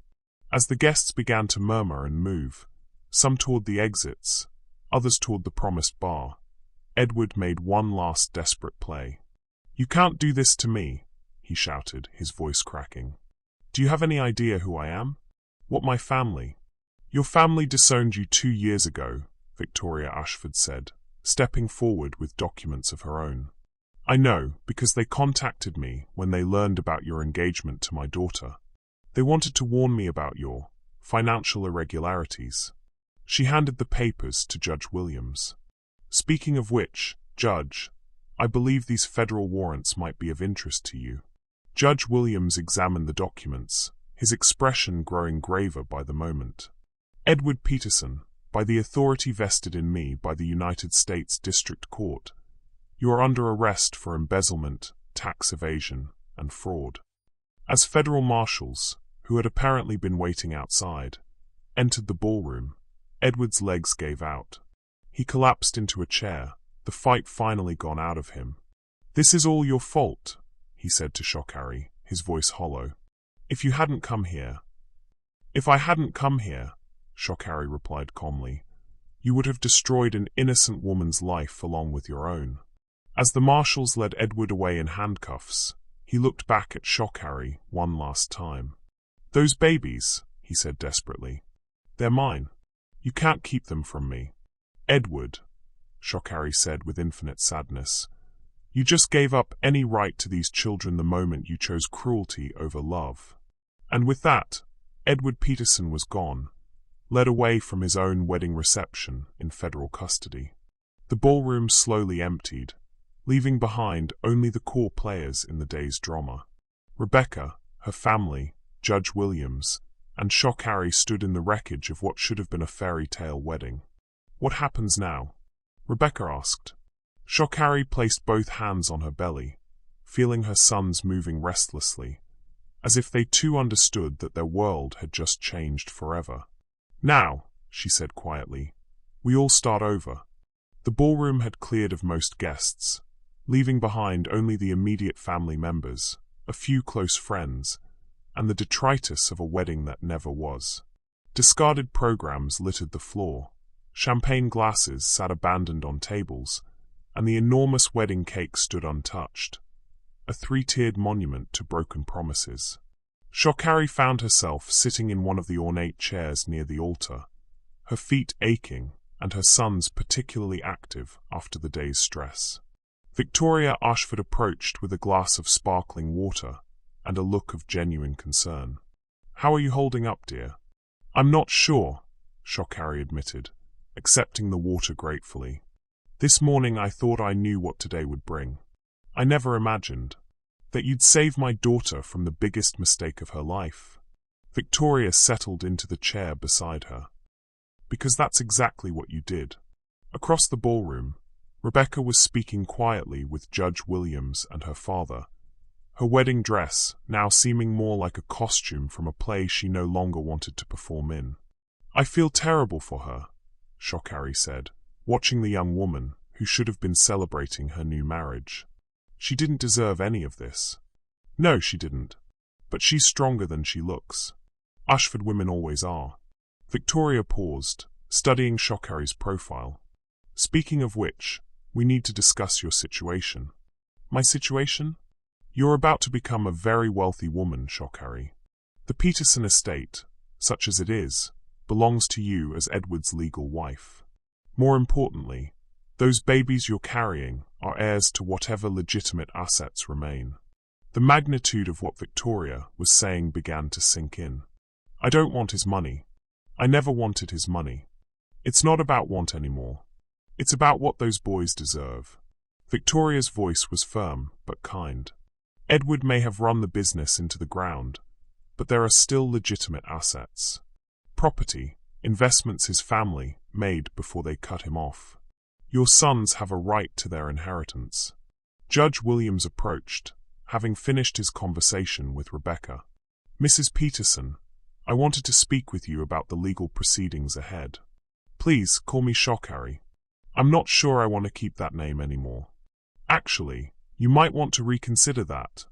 S1: As the guests began to murmur and move, some toward the exits, others toward the promised bar, Edward made one last desperate play. You can't do this to me, he shouted, his voice cracking. Do you have any idea who I am? What my family? Your family disowned you 2 years ago, Victoria Ashford said, stepping forward with documents of her own. I know, because they contacted me when they learned about your engagement to my daughter. They wanted to warn me about your financial irregularities. She handed the papers to Judge Williams. Speaking of which, Judge, I believe these federal warrants might be of interest to you. Judge Williams examined the documents, his expression growing graver by the moment. Edward Peterson, by the authority vested in me by the United States District Court, you are under arrest for embezzlement, tax evasion, and fraud. As federal marshals, who had apparently been waiting outside, entered the ballroom, Edward's legs gave out. He collapsed into a chair, the fight finally gone out of him. This is all your fault, he said to Shock-Harry, his voice hollow. If I hadn't come here, Shock-Harry replied calmly, you would have destroyed an innocent woman's life along with your own. As the marshals led Edward away in handcuffs, he looked back at Shock-Harry one last time. Those babies, he said desperately. They're mine. You can't keep them from me. Edward, Shock-Harry said with infinite sadness, you just gave up any right to these children the moment you chose cruelty over love. And with that, Edward Peterson was gone, led away from his own wedding reception in federal custody. The ballroom slowly emptied, leaving behind only the core players in the day's drama. Rebecca, her family, Judge Williams, and Shock-Harry stood in the wreckage of what should have been a fairy tale wedding. What happens now? Rebecca asked. Shock-Harry placed both hands on her belly, feeling her sons moving restlessly, as if they too understood that their world had just changed forever. Now, she said quietly, we all start over. The ballroom had cleared of most guests, leaving behind only the immediate family members, a few close friends, and the detritus of a wedding that never was. Discarded programs littered the floor, champagne glasses sat abandoned on tables, and the enormous wedding cake stood untouched, a 3-tiered monument to broken promises. Shock-Harry found herself sitting in one of the ornate chairs near the altar, her feet aching and her sons particularly active after the day's stress. Victoria Ashford approached with a glass of sparkling water and a look of genuine concern. How are you holding up, dear? I'm not sure, Shock-Harry admitted, accepting the water gratefully. This morning I thought I knew what today would bring. I never imagined that you'd save my daughter from the biggest mistake of her life. Victoria settled into the chair beside her. Because that's exactly what you did. Across the ballroom, Rebecca was speaking quietly with Judge Williams and her father, her wedding dress now seeming more like a costume from a play she no longer wanted to perform in. I feel terrible for her, Shokari said, watching the young woman who should have been celebrating her new marriage. She didn't deserve any of this. No, she didn't. But she's stronger than she looks. Ashford women always are. Victoria paused, studying Shokari's profile. Speaking of which, we need to discuss your situation. My situation? You're about to become a very wealthy woman, Shokari. The Peterson estate, such as it is, belongs to you as Edward's legal wife. More importantly, those babies you're carrying are heirs to whatever legitimate assets remain. The magnitude of what Victoria was saying began to sink in. I don't want his money. I never wanted his money. It's not about want anymore. It's about what those boys deserve. Victoria's voice was firm but kind. Edward may have run the business into the ground, but there are still legitimate assets. Property, investments his family made before they cut him off. Your sons have a right to their inheritance. Judge Williams approached, having finished his conversation with Rebecca. Mrs. Peterson, I wanted to speak with you about the legal proceedings ahead. Please call me Shokari. I'm not sure I want to keep that name anymore. Actually, you might want to reconsider that,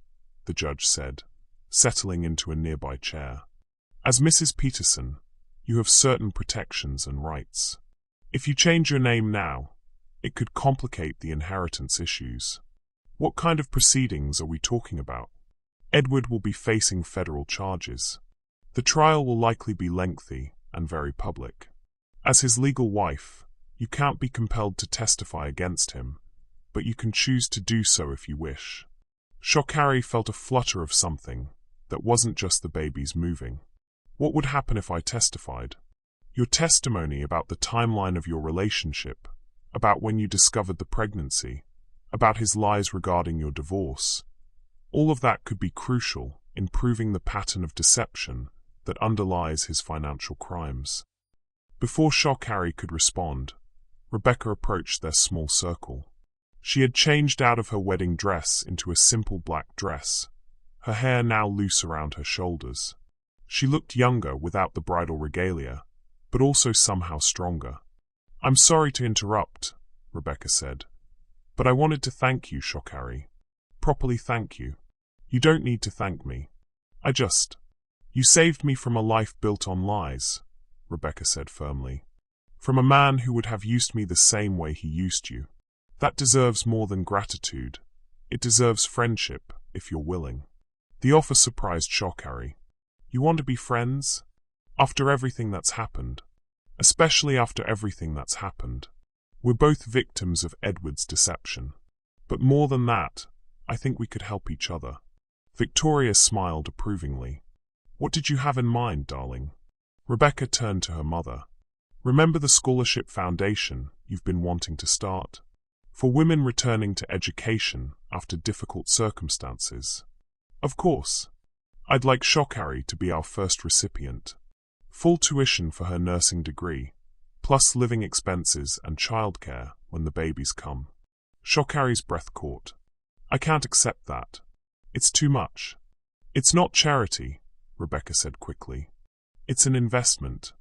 S1: the judge said, settling into a nearby chair. As Mrs. Peterson, you have certain protections and rights. If you change your name now, it could complicate the inheritance issues. What kind of proceedings are we talking about? Edward will be facing federal charges. The trial will likely be lengthy and very public. As his legal wife, you can't be compelled to testify against him, but you can choose to do so if you wish. Shokari felt a flutter of something that wasn't just the babies moving. What would happen if I testified? Your testimony about the timeline of your relationship, about when you discovered the pregnancy, about his lies regarding your divorce, all of that could be crucial in proving the pattern of deception that underlies his financial crimes. Before Shokari could respond, Rebecca approached their small circle. She had changed out of her wedding dress into a simple black dress, her hair now loose around her shoulders. She looked younger without the bridal regalia, but also somehow stronger. I'm sorry to interrupt, Rebecca said, but I wanted to thank you, Shokari. Properly thank you. You don't need to thank me. You saved me from a life built on lies, Rebecca said firmly. From a man who would have used me the same way he used you. That deserves more than gratitude. It deserves friendship, if you're willing. The offer surprised Shokari. You want to be friends? After everything that's happened. Especially after everything that's happened. We're both victims of Edward's deception. But more than that, I think we could help each other. Victoria smiled approvingly. What did you have in mind, darling? Rebecca turned to her mother. Remember the scholarship foundation you've been wanting to start? For women returning to education after difficult circumstances. Of course. I'd like Shokari to be our first recipient. Full tuition for her nursing degree, plus living expenses and childcare when the babies come. Shokari's breath caught. I can't accept that. It's too much. It's not charity, Rebecca said quickly. It's an investment.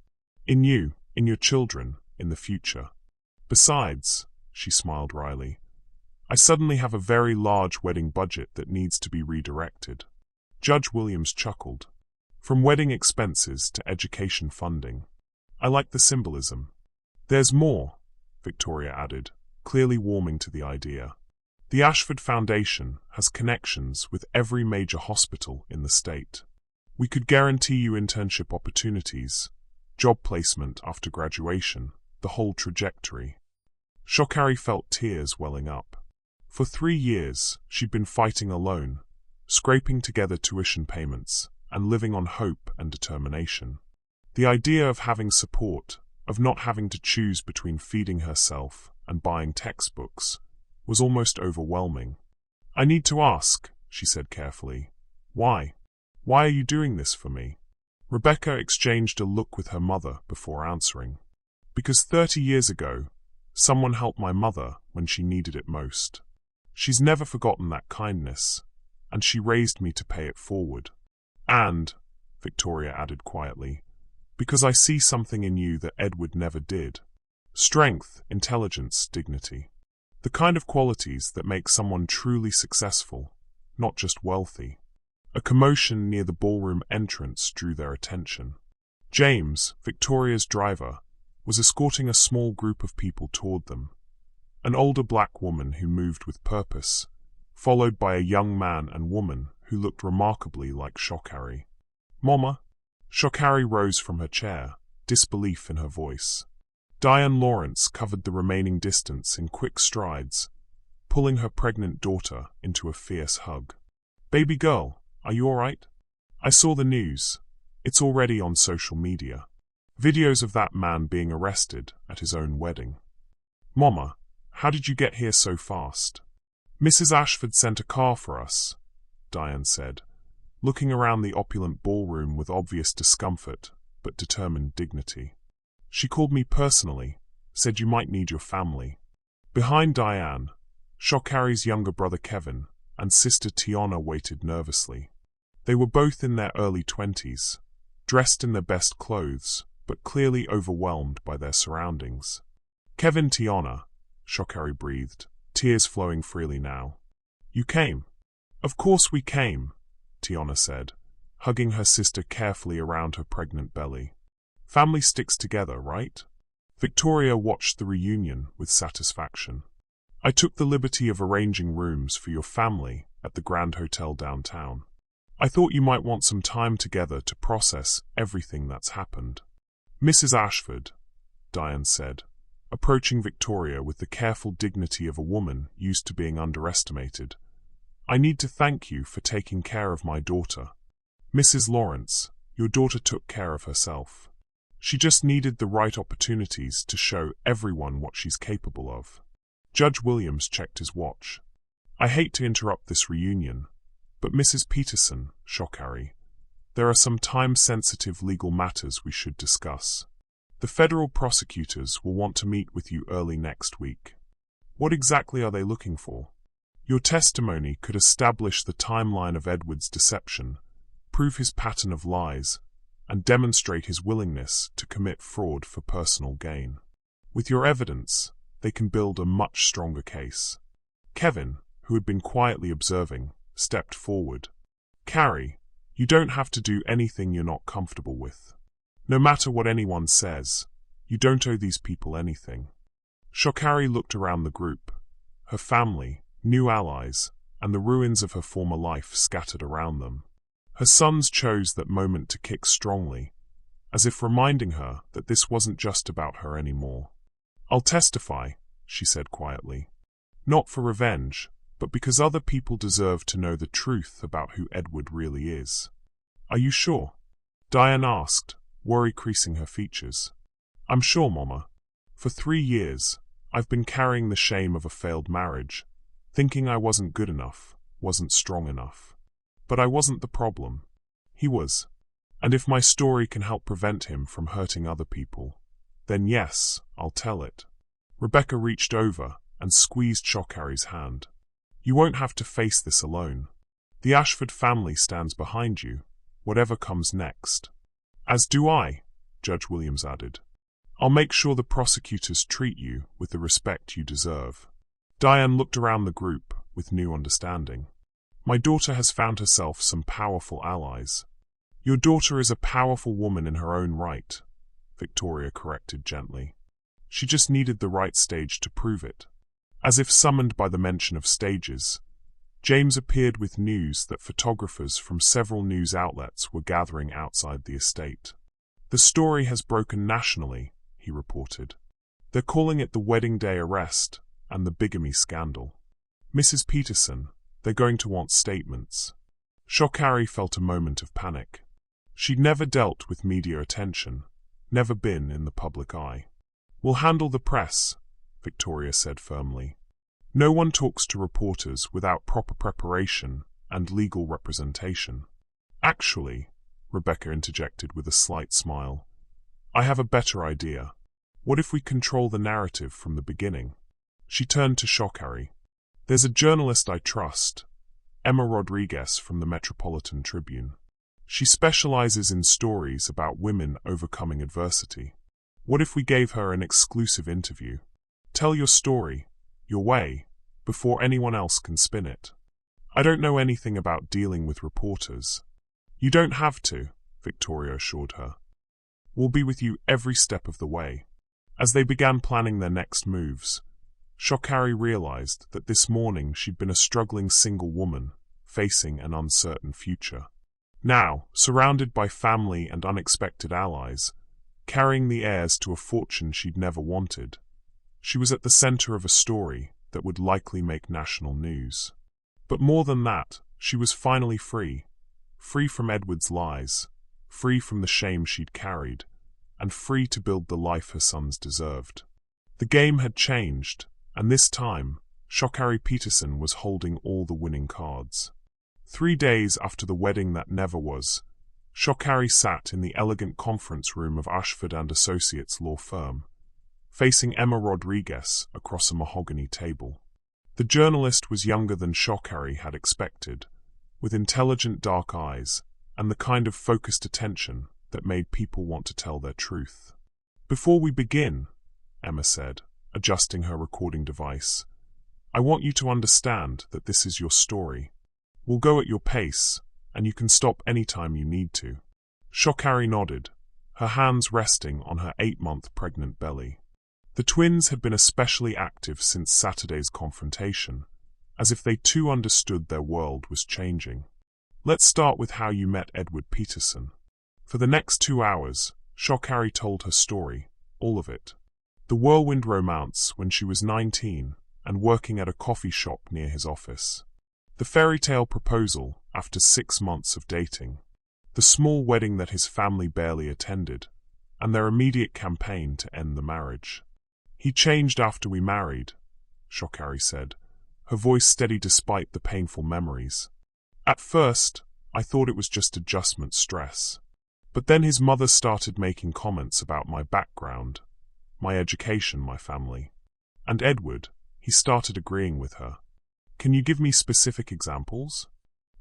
S1: In you, in your children, in the future. Besides, she smiled wryly, I suddenly have a very large wedding budget that needs to be redirected. Judge Williams chuckled. From wedding expenses to education funding. I like the symbolism. There's more, Victoria added, clearly warming to the idea. The Ashford Foundation has connections with every major hospital in the state. We could guarantee you internship opportunities, job placement after graduation, the whole trajectory. Shokari felt tears welling up. For 3 years, she'd been fighting alone, scraping together tuition payments, and living on hope and determination. The idea of having support, of not having to choose between feeding herself and buying textbooks, was almost overwhelming. I need to ask, she said carefully. Why? Why are you doing this for me? Rebecca exchanged a look with her mother before answering. Because 30 years ago, someone helped my mother when she needed it most. She's never forgotten that kindness, and she raised me to pay it forward. And, Victoria added quietly, Because I see something in you that Edward never did. Strength, intelligence, dignity. The kind of qualities that make someone truly successful, not just wealthy. A commotion near the ballroom entrance drew their attention. James, Victoria's driver, was escorting a small group of people toward them. An older black woman who moved with purpose, followed by a young man and woman who looked remarkably like Shokari. "Mama?" Shokari rose from her chair, disbelief in her voice. Diane Lawrence covered the remaining distance in quick strides, pulling her pregnant daughter into a fierce hug. "Baby girl, are you all right? I saw the news. It's already on social media. Videos of that man being arrested at his own wedding." "Mama, how did you get here so fast?" "Mrs. Ashford sent a car for us," Diane said, looking around the opulent ballroom with obvious discomfort but determined dignity. "She called me personally, said you might need your family." Behind Diane, Shokari's younger brother Kevin and sister Tiana waited nervously. They were both in their early 20s, dressed in their best clothes, but clearly overwhelmed by their surroundings. "Kevin, Tiana," Shokari breathed, tears flowing freely now. "You came?" "Of course we came," Tiana said, hugging her sister carefully around her pregnant belly. "Family sticks together, right?" Victoria watched the reunion with satisfaction. "I took the liberty of arranging rooms for your family at the Grand Hotel downtown. I thought you might want some time together to process everything that's happened." "Mrs. Ashford," Diane said, approaching Victoria with the careful dignity of a woman used to being underestimated, "I need to thank you for taking care of my daughter. Mrs. Lawrence, your daughter took care of herself. She just needed the right opportunities to show everyone what she's capable of." Judge Williams checked his watch. "I hate to interrupt this reunion, but Mrs. Peterson, Shokari, there are some time-sensitive legal matters we should discuss. The federal prosecutors will want to meet with you early next week." "What exactly are they looking for?" "Your testimony could establish the timeline of Edward's deception, prove his pattern of lies, and demonstrate his willingness to commit fraud for personal gain. With your evidence, they can build a much stronger case." Kevin, who had been quietly observing, stepped forward. "Carrie, you don't have to do anything you're not comfortable with. No matter what anyone says, you don't owe these people anything." Shokari looked around the group. Her family, new allies, and the ruins of her former life scattered around them. Her sons chose that moment to kick strongly, as if reminding her that this wasn't just about her anymore. "I'll testify," she said quietly. "Not for revenge, but because other people deserve to know the truth about who Edward really is." "Are you sure?" Diane asked, worry creasing her features. "I'm sure, Mama. For 3 years, I've been carrying the shame of a failed marriage, thinking I wasn't good enough, wasn't strong enough. But I wasn't the problem. He was. And if my story can help prevent him from hurting other people, then yes, I'll tell it." Rebecca reached over and squeezed Shokari's hand. "You won't have to face this alone. The Ashford family stands behind you, whatever comes next." "As do I," Judge Williams added. "I'll make sure the prosecutors treat you with the respect you deserve." Diane looked around the group with new understanding. "My daughter has found herself some powerful allies." "Your daughter is a powerful woman in her own right," Victoria corrected gently. "She just needed the right stage to prove it." As if summoned by the mention of stages, James appeared with news that photographers from several news outlets were gathering outside the estate. "The story has broken nationally," he reported. "They're calling it the wedding day arrest and the bigamy scandal. Mrs. Peterson, they're going to want statements." Shokari felt a moment of panic. She'd never dealt with media attention, never been in the public eye. "We'll handle the press," Victoria said firmly. "No one talks to reporters without proper preparation and legal representation." "Actually," Rebecca interjected with a slight smile, "I have a better idea. What if we control the narrative from the beginning?" She turned to Shokari. "There's a journalist I trust, Emma Rodriguez from the Metropolitan Tribune. She specializes in stories about women overcoming adversity. What if we gave her an exclusive interview? Tell your story, your way, before anyone else can spin it. I don't know anything about dealing with reporters. You don't have to, Victoria assured her. We'll be with you every step of the way. As they began planning their next moves, Shokari realized that this morning she'd been a struggling single woman, facing an uncertain future. Now, surrounded by family and unexpected allies, carrying the heirs to a fortune she'd never wanted, she was at the center of a story that would likely make national news. But more than that, she was finally free. Free from Edward's lies, free from the shame she'd carried, and free to build the life her sons deserved. The game had changed, and this time, Shokari Peterson was holding all the winning cards. 3 days after the wedding that never was, Shokari sat in the elegant conference room of Ashford and Associates law firm, facing Emma Rodriguez across a mahogany table. The journalist was younger than Shokari had expected, with intelligent dark eyes and the kind of focused attention that made people want to tell their truth. "Before we begin," Emma said, adjusting her recording device, "I want you to understand that this is your story. We'll go at your pace, and you can stop anytime you need to." Shokari nodded, her hands resting on her 8-month pregnant belly. The twins had been especially active since Saturday's confrontation, as if they too understood their world was changing. "Let's start with how you met Edward Peterson." For the next 2 hours, Shokari told her story, all of it. The whirlwind romance when she was 19 and working at a coffee shop near his office. The fairy tale proposal after 6 months of dating. The small wedding that his family barely attended, and their immediate campaign to end the marriage. "He changed after we married," Shokari said, her voice steady despite the painful memories. "At first, I thought it was just adjustment stress. But then his mother started making comments about my background, my education, my family. And Edward, he started agreeing with her." "Can you give me specific examples?"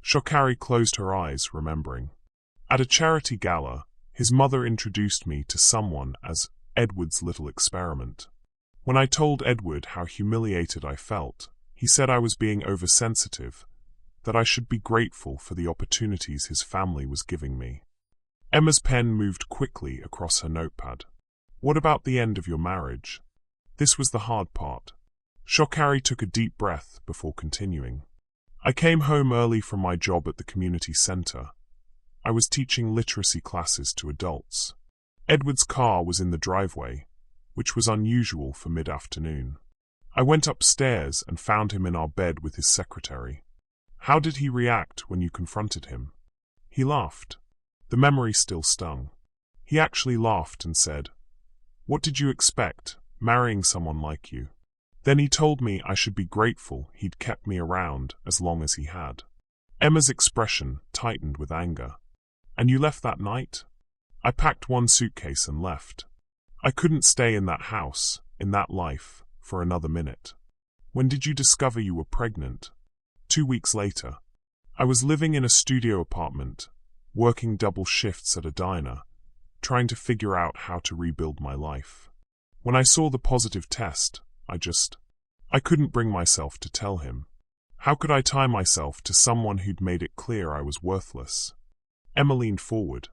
S1: Shokari closed her eyes, remembering. "At a charity gala, his mother introduced me to someone as Edward's little experiment. When I told Edward how humiliated I felt, he said I was being oversensitive, that I should be grateful for the opportunities his family was giving me." Emma's pen moved quickly across her notepad. "What about the end of your marriage?" This was the hard part. Shokari took a deep breath before continuing. "I came home early from my job at the community center. I was teaching literacy classes to adults. Edward's car was in the driveway, which was unusual for mid-afternoon. I went upstairs and found him in our bed with his secretary. How did he react when you confronted him?" "He laughed." The memory still stung. "He actually laughed and said, 'What did you expect, marrying someone like you?' Then he told me I should be grateful he'd kept me around as long as he had." Emma's expression tightened with anger. "And you left that night?" "I packed one suitcase and left. I couldn't stay in that house, in that life, for another minute." "When did you discover you were pregnant?" 2 weeks later. I was living in a studio apartment, working double shifts at a diner, trying to figure out how to rebuild my life. When I saw the positive test, I couldn't bring myself to tell him. How could I tie myself to someone who'd made it clear I was worthless?" Emma leaned forward.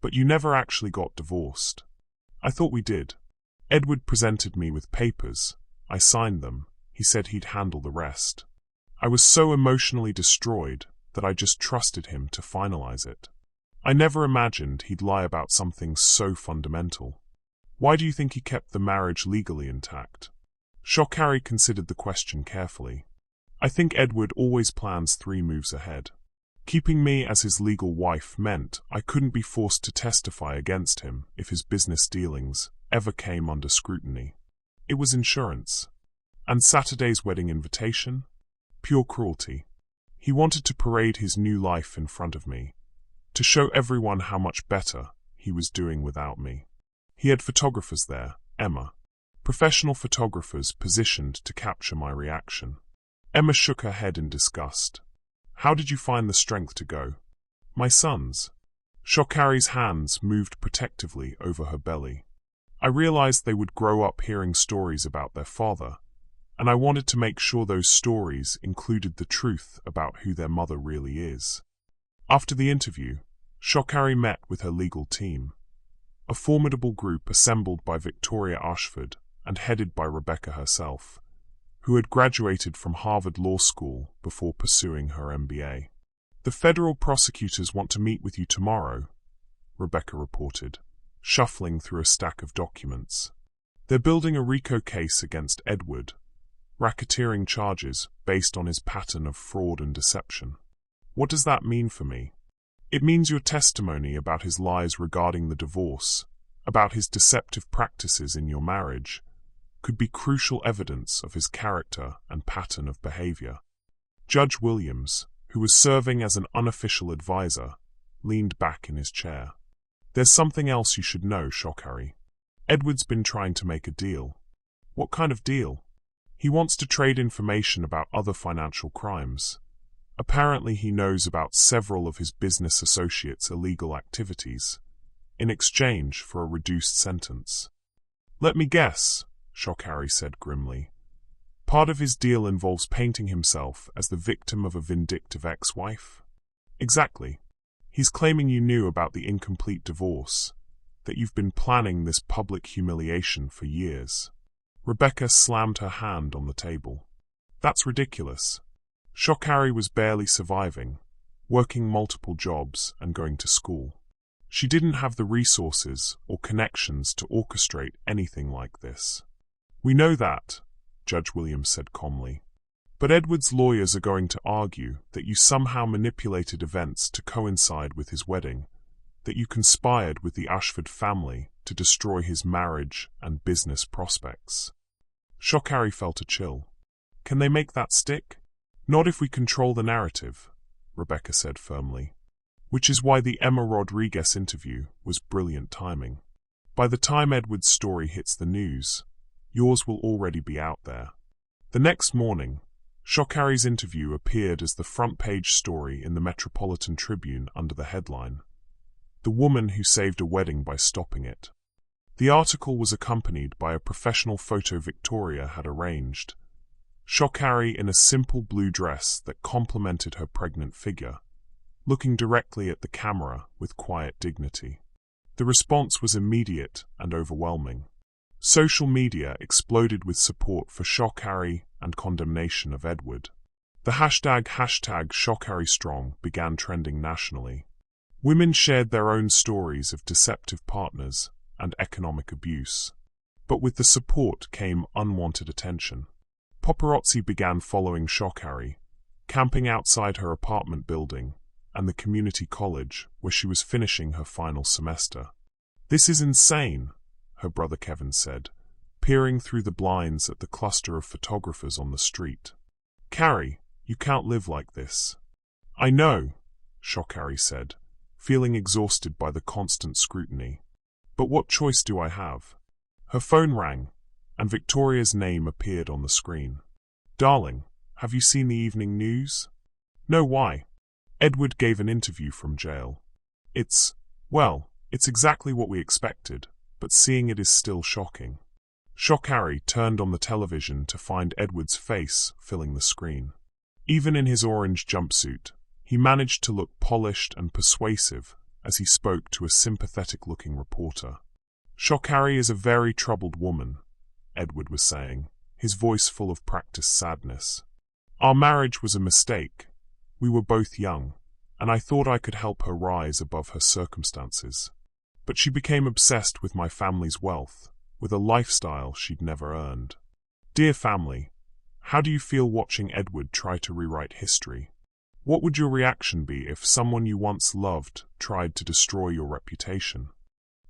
S1: "But you never actually got divorced." "I thought we did. Edward presented me with papers. I signed them. He said he'd handle the rest. I was so emotionally destroyed that I just trusted him to finalize it. I never imagined he'd lie about something so fundamental." "Why do you think he kept the marriage legally intact?" Shokari considered the question carefully. "I think Edward always plans 3 moves ahead. Keeping me as his legal wife meant I couldn't be forced to testify against him if his business dealings ever came under scrutiny. It was insurance. And Saturday's wedding invitation? Pure cruelty. He wanted to parade his new life in front of me, to show everyone how much better he was doing without me. He had photographers there, Emma. Professional photographers positioned to capture my reaction." Emma shook her head in disgust. "How did you find the strength to go?" "My sons. Shokari's hands moved protectively over her belly. I realized they would grow up hearing stories about their father, and I wanted to make sure those stories included the truth about who their mother really is. After the interview, Shokari met with her legal team, a formidable group assembled by Victoria Ashford and headed by Rebecca herself, who had graduated from Harvard Law School before pursuing her MBA. "The federal prosecutors want to meet with you tomorrow," Rebecca reported, shuffling through a stack of documents. "They're building a RICO case against Edward, racketeering charges based on his pattern of fraud and deception." "What does that mean for me?" "It means your testimony about his lies regarding the divorce, about his deceptive practices in your marriage, could be crucial evidence of his character and pattern of behavior." Judge Williams, who was serving as an unofficial advisor, leaned back in his chair. "There's something else you should know, Shokari. Edward's been trying to make a deal." "What kind of deal?" "He wants to trade information about other financial crimes. Apparently he knows about several of his business associates' illegal activities, in exchange for a reduced sentence." "Let me guess," Shokari said grimly. "Part of his deal involves painting himself as the victim of a vindictive ex-wife?" "Exactly. He's claiming you knew about the incomplete divorce, that you've been planning this public humiliation for years." Rebecca slammed her hand on the table. "That's ridiculous. Shokari was barely surviving, working multiple jobs and going to school. She didn't have the resources or connections to orchestrate anything like this." "We know that," Judge Williams said calmly. "But Edward's lawyers are going to argue that you somehow manipulated events to coincide with his wedding, that you conspired with the Ashford family to destroy his marriage and business prospects." Shokari felt a chill. "Can they make that stick?" "Not if we control the narrative," Rebecca said firmly. "Which is why the Emma Rodriguez interview was brilliant timing. By the time Edward's story hits the news, yours will already be out there." The next morning, Shokari's interview appeared as the front-page story in the Metropolitan Tribune under the headline, "The Woman Who Saved a Wedding by Stopping It." The article was accompanied by a professional photo Victoria had arranged, Shokari in a simple blue dress that complemented her pregnant figure, looking directly at the camera with quiet dignity. The response was immediate and overwhelming. Social media exploded with support for Shokari and condemnation of Edward. The hashtag #ShokariStrong began trending nationally. Women shared their own stories of deceptive partners and economic abuse. But with the support came unwanted attention. Paparazzi began following Shokari, camping outside her apartment building and the community college where she was finishing her final semester. "This is insane," her brother Kevin said, peering through the blinds at the cluster of photographers on the street. "Carrie, you can't live like this." "I know," Shokari said, feeling exhausted by the constant scrutiny. "But what choice do I have?" Her phone rang, and Victoria's name appeared on the screen. "Darling, have you seen the evening news?" "No, why?" "Edward gave an interview from jail. It's exactly what we expected, but seeing it is still shocking." Shokari turned on the television to find Edward's face filling the screen. Even in his orange jumpsuit, he managed to look polished and persuasive as he spoke to a sympathetic-looking reporter. "Shokari is a very troubled woman," Edward was saying, his voice full of practiced sadness. "Our marriage was a mistake. We were both young, and I thought I could help her rise above her circumstances. But she became obsessed with my family's wealth, with a lifestyle she'd never earned. Dear family, how do you feel watching Edward try to rewrite history? What would your reaction be if someone you once loved tried to destroy your reputation?"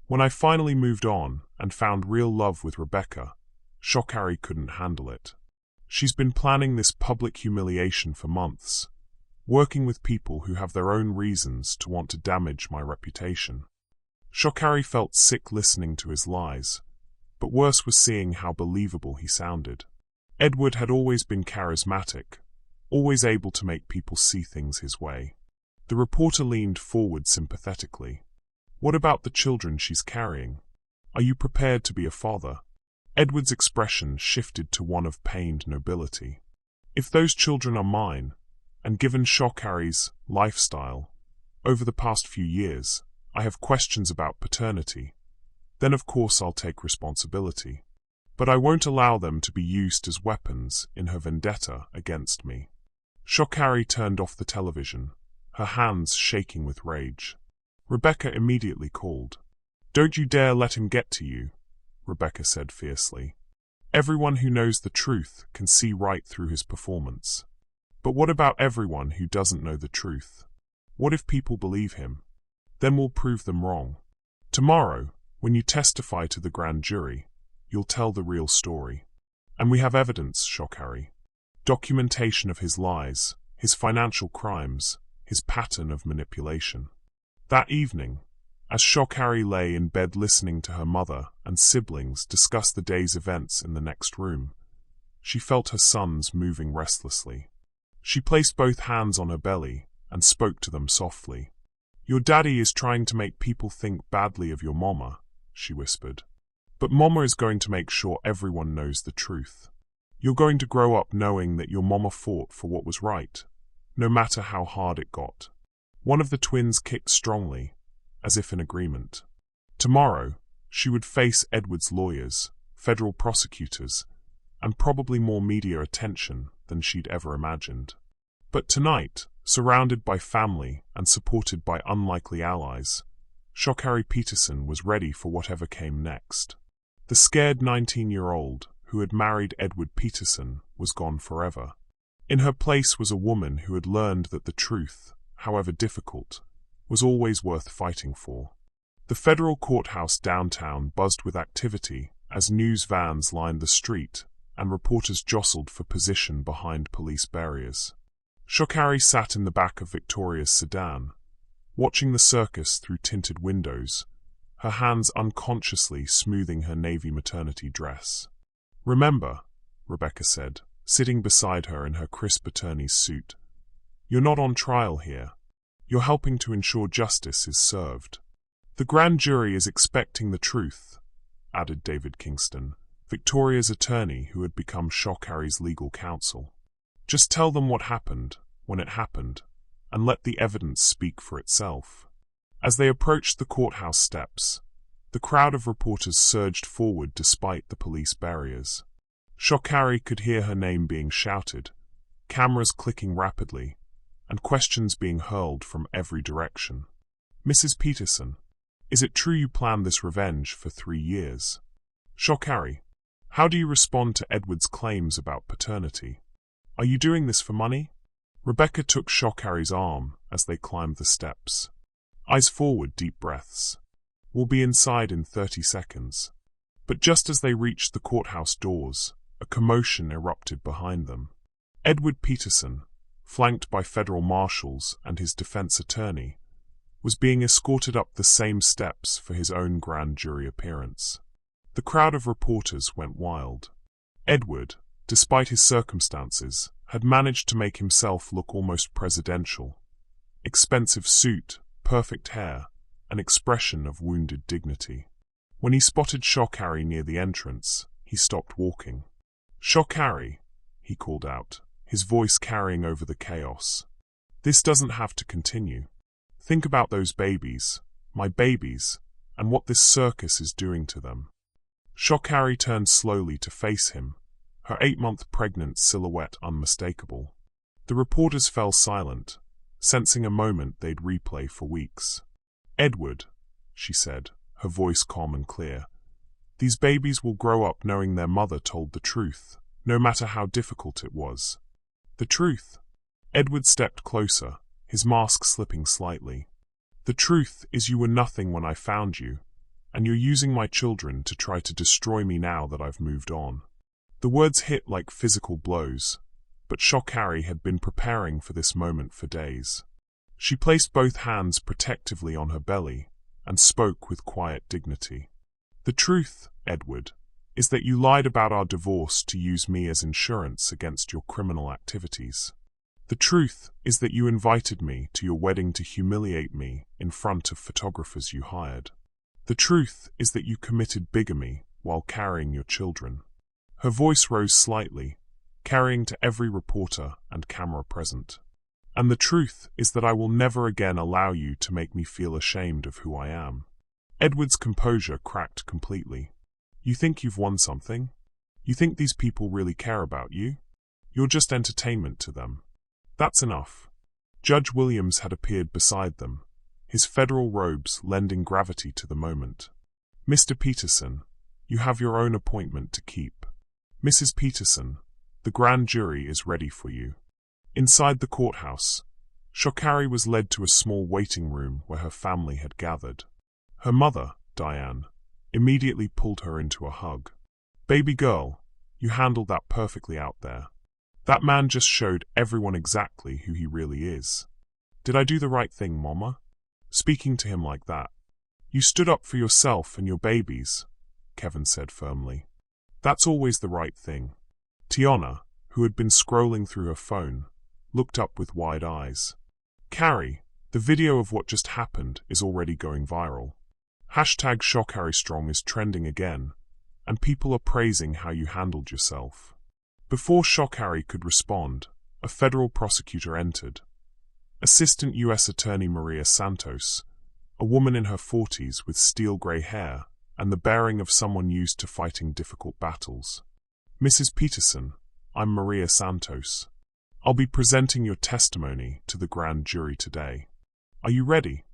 S1: When I finally moved on and found real love with Rebecca, Shokari couldn't handle it. She's been planning this public humiliation for months, working with people who have their own reasons to want to damage my reputation. Shokari felt sick listening to his lies, but worse was seeing how believable he sounded. Edward had always been charismatic, always able to make people see things his way. The reporter leaned forward sympathetically. What about the children she's carrying? Are you prepared to be a father? Edward's expression shifted to one of pained nobility. If those children are mine, and given Shokari's lifestyle over the past few years, I have questions about paternity, then of course I'll take responsibility. But I won't allow them to be used as weapons in her vendetta against me. Shokari turned off the television, her hands shaking with rage. Rebecca immediately called. "Don't you dare let him get to you," Rebecca said fiercely. "Everyone who knows the truth can see right through his performance. But what about everyone who doesn't know the truth? What if people believe him? Then we'll prove them wrong. Tomorrow, when you testify to the grand jury, you'll tell the real story. And we have evidence, Shokari. Documentation of his lies, his financial crimes, his pattern of manipulation." That evening, as Shokari lay in bed listening to her mother and siblings discuss the day's events in the next room, she felt her sons moving restlessly. She placed both hands on her belly and spoke to them softly. "Your daddy is trying to make people think badly of your mama," she whispered. "But mama is going to make sure everyone knows the truth. You're going to grow up knowing that your mama fought for what was right, no matter how hard it got." One of the twins kicked strongly, as if in agreement. Tomorrow, she would face Edward's lawyers, federal prosecutors, and probably more media attention than she'd ever imagined. But tonight, surrounded by family and supported by unlikely allies, Shokari Peterson was ready for whatever came next. The scared 19-year-old who had married Edward Peterson was gone forever. In her place was a woman who had learned that the truth, however difficult, was always worth fighting for. The federal courthouse downtown buzzed with activity as news vans lined the street and reporters jostled for position behind police barriers. Shokari sat in the back of Victoria's sedan, watching the circus through tinted windows, her hands unconsciously smoothing her navy maternity dress. "Remember," Rebecca said, sitting beside her in her crisp attorney's suit, "you're not on trial here. You're helping to ensure justice is served." "The grand jury is expecting the truth," added David Kingston, Victoria's attorney who had become Shokari's legal counsel. "Just tell them what happened, when it happened, and let the evidence speak for itself." As they approached the courthouse steps, the crowd of reporters surged forward despite the police barriers. Shokari could hear her name being shouted, cameras clicking rapidly, and questions being hurled from every direction. "Mrs. Peterson, is it true you planned this revenge for 3 years? Shokari, how do you respond to Edward's claims about paternity? Are you doing this for money?" Rebecca took Shokari's arm as they climbed the steps. Eyes forward, deep breaths. "We'll be inside in 30 seconds. But just as they reached the courthouse doors, a commotion erupted behind them. Edward Peterson, flanked by federal marshals and his defense attorney, was being escorted up the same steps for his own grand jury appearance. The crowd of reporters went wild. Edward, despite his circumstances, had managed to make himself look almost presidential. Expensive suit, perfect hair, an expression of wounded dignity. When he spotted Shokari near the entrance, he stopped walking. "Shokari," he called out, his voice carrying over the chaos. "This doesn't have to continue. Think about those babies, my babies, and what this circus is doing to them." Shokari turned slowly to face him, her 8-month pregnant silhouette unmistakable. The reporters fell silent, sensing a moment they'd replay for weeks. "Edward," she said, her voice calm and clear, "these babies will grow up knowing their mother told the truth, no matter how difficult it was." "The truth?" Edward stepped closer, his mask slipping slightly. "The truth is you were nothing when I found you, and you're using my children to try to destroy me now that I've moved on." The words hit like physical blows, but Shokari had been preparing for this moment for days. She placed both hands protectively on her belly and spoke with quiet dignity. "The truth, Edward, is that you lied about our divorce to use me as insurance against your criminal activities. The truth is that you invited me to your wedding to humiliate me in front of photographers you hired. The truth is that you committed bigamy while carrying your children. Her voice rose slightly, carrying to every reporter and camera present. And the truth is that I will never again allow you to make me feel ashamed of who I am. Edward's composure cracked completely. You think you've won something? You think these people really care about you? You're just entertainment to them. That's enough. Judge Williams had appeared beside them, his federal robes lending gravity to the moment. Mr. Peterson, you have your own appointment to keep. Mrs. Peterson, the grand jury is ready for you. Inside the courthouse, Shokari was led to a small waiting room where her family had gathered. Her mother, Diane, immediately pulled her into a hug. Baby girl, you handled that perfectly out there. That man just showed everyone exactly who he really is. Did I do the right thing, Mama? Speaking to him like that. You stood up for yourself and your babies, Kevin said firmly. That's always the right thing. Tiana, who had been scrolling through her phone, looked up with wide eyes. Carrie, the video of what just happened is already going viral. #ShockHarryStrong is trending again, and people are praising how you handled yourself. Before Shock Harry could respond, a federal prosecutor entered. Assistant U.S. Attorney Maria Santos, a woman in her 40s with steel-gray hair and the bearing of someone used to fighting difficult battles. Mrs. Peterson, I'm Maria Santos. I'll be presenting your testimony to the grand jury today. Are you ready?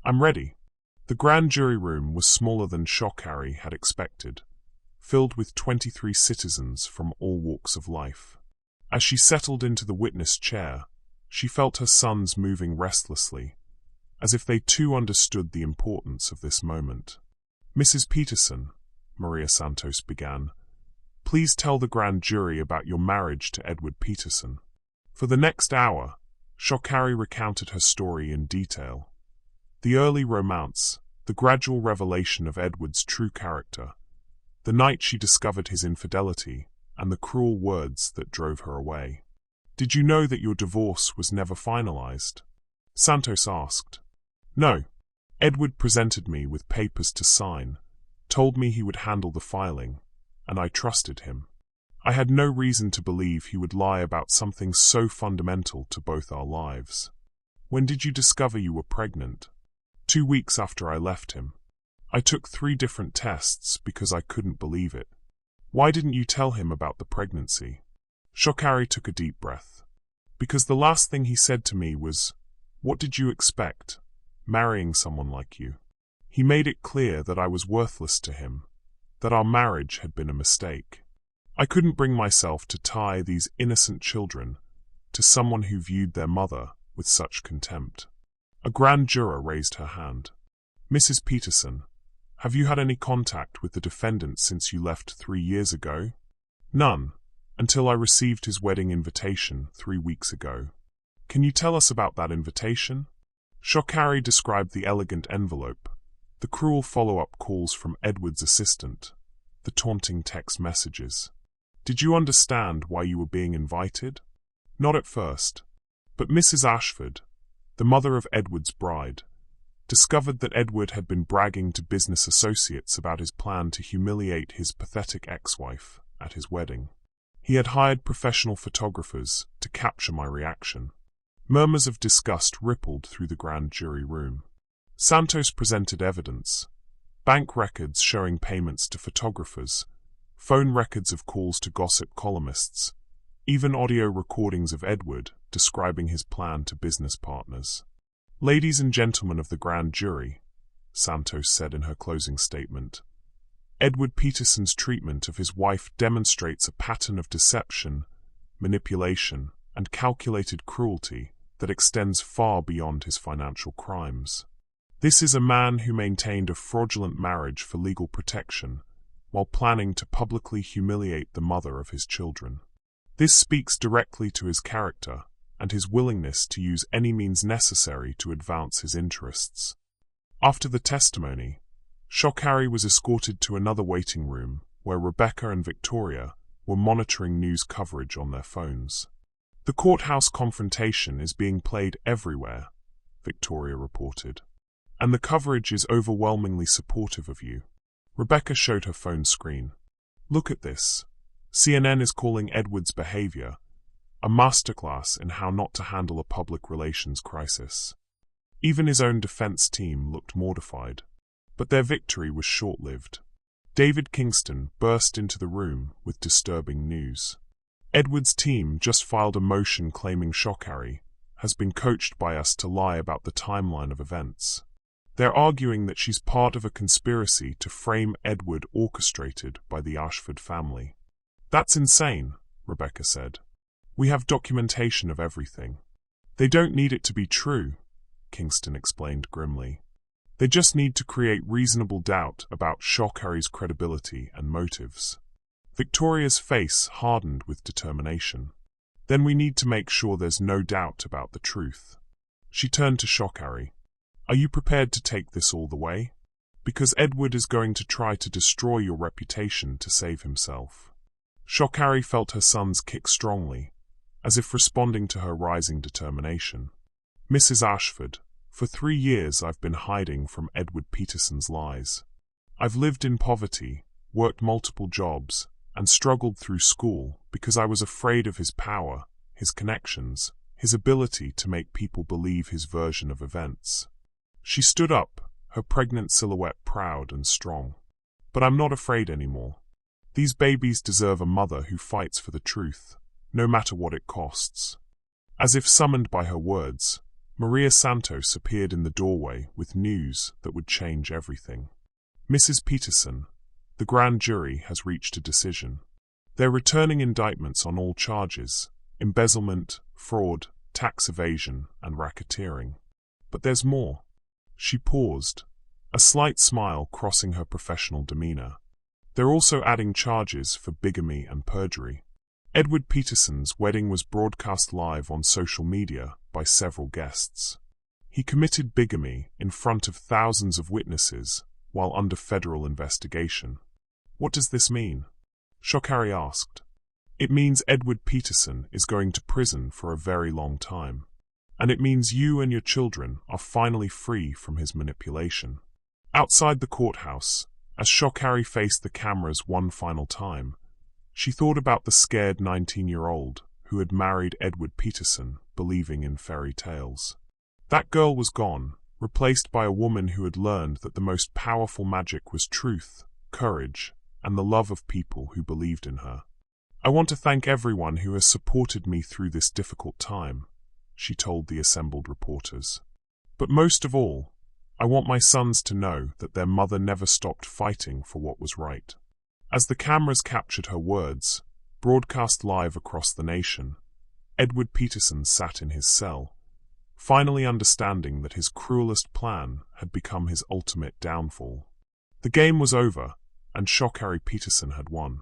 S1: I'm ready. The grand jury room was smaller than Shock Harry had expected, filled with 23 citizens from all walks of life. As she settled into the witness chair, she felt her sons moving restlessly, as if they too understood the importance of this moment. Mrs. Peterson, Maria Santos began, please tell the grand jury about your marriage to Edward Peterson. For the next hour, Shock Harry recounted her story in detail. The early romance, the gradual revelation of Edward's true character, the night she discovered his infidelity, and the cruel words that drove her away. Did you know that your divorce was never finalized? Santos asked. No. Edward presented me with papers to sign, told me he would handle the filing, and I trusted him. I had no reason to believe he would lie about something so fundamental to both our lives. When did you discover you were pregnant? 2 weeks after I left him. I took 3 different tests because I couldn't believe it. Why didn't you tell him about the pregnancy? Shock Harry took a deep breath. Because the last thing he said to me was, what did you expect, marrying someone like you? He made it clear that I was worthless to him, that our marriage had been a mistake. I couldn't bring myself to tie these innocent children to someone who viewed their mother with such contempt. A grand juror raised her hand. Mrs. Peterson, have you had any contact with the defendant since you left 3 years ago? None, until I received his wedding invitation 3 weeks ago. Can you tell us about that invitation? Shock Harry described the elegant envelope, the cruel follow-up calls from Edward's assistant, the taunting text messages. Did you understand why you were being invited? Not at first, but Mrs. Ashford, the mother of Edward's bride, discovered that Edward had been bragging to business associates about his plan to humiliate his pathetic ex-wife at his wedding. He had hired professional photographers to capture my reaction. Murmurs of disgust rippled through the grand jury room. Santos presented evidence, bank records showing payments to photographers, phone records of calls to gossip columnists, even audio recordings of Edward describing his plan to business partners. Ladies and gentlemen of the grand jury, Santos said in her closing statement, Edward Peterson's treatment of his wife demonstrates a pattern of deception, manipulation, and calculated cruelty that extends far beyond his financial crimes. This is a man who maintained a fraudulent marriage for legal protection, while planning to publicly humiliate the mother of his children. This speaks directly to his character and his willingness to use any means necessary to advance his interests. After the testimony, Shock Harry was escorted to another waiting room where Rebecca and Victoria were monitoring news coverage on their phones. The courthouse confrontation is being played everywhere, Victoria reported. And the coverage is overwhelmingly supportive of you. Rebecca showed her phone screen. Look at this. CNN is calling Edward's behavior a masterclass in how not to handle a public relations crisis. Even his own defense team looked mortified. But their victory was short-lived. David Kingston burst into the room with disturbing news. Edward's team just filed a motion claiming Shokari has been coached by us to lie about the timeline of events. They're arguing that she's part of a conspiracy to frame Edward orchestrated by the Ashford family. That's insane, Rebecca said. We have documentation of everything. They don't need it to be true, Kingston explained grimly. They just need to create reasonable doubt about Shokari's credibility and motives. Victoria's face hardened with determination. Then we need to make sure there's no doubt about the truth. She turned to Shokari. Are you prepared to take this all the way? Because Edward is going to try to destroy your reputation to save himself. Shokari felt her sons kick strongly, as if responding to her rising determination. Mrs. Ashford, for 3 years I've been hiding from Edward Peterson's lies. I've lived in poverty, worked multiple jobs, and struggled through school because I was afraid of his power, his connections, his ability to make people believe his version of events. She stood up, her pregnant silhouette proud and strong. But I'm not afraid anymore. These babies deserve a mother who fights for the truth, no matter what it costs. As if summoned by her words, Maria Santos appeared in the doorway with news that would change everything. Mrs. Peterson, the grand jury has reached a decision. They're returning indictments on all charges: embezzlement, fraud, tax evasion, and racketeering. But there's more. She paused, a slight smile crossing her professional demeanor. They're also adding charges for bigamy and perjury. Edward Peterson's wedding was broadcast live on social media by several guests. He committed bigamy in front of thousands of witnesses while under federal investigation. What does this mean? Shokari asked. It means Edward Peterson is going to prison for a very long time. And it means you and your children are finally free from his manipulation. Outside the courthouse, as Shokari faced the cameras one final time, she thought about the scared 19-year-old who had married Edward Peterson, believing in fairy tales. That girl was gone, replaced by a woman who had learned that the most powerful magic was truth, courage, and the love of people who believed in her. I want to thank everyone who has supported me through this difficult time, she told the assembled reporters. But most of all, I want my sons to know that their mother never stopped fighting for what was right. As the cameras captured her words, broadcast live across the nation, Edward Peterson sat in his cell, finally understanding that his cruelest plan had become his ultimate downfall. The game was over, and Shokari Peterson had won.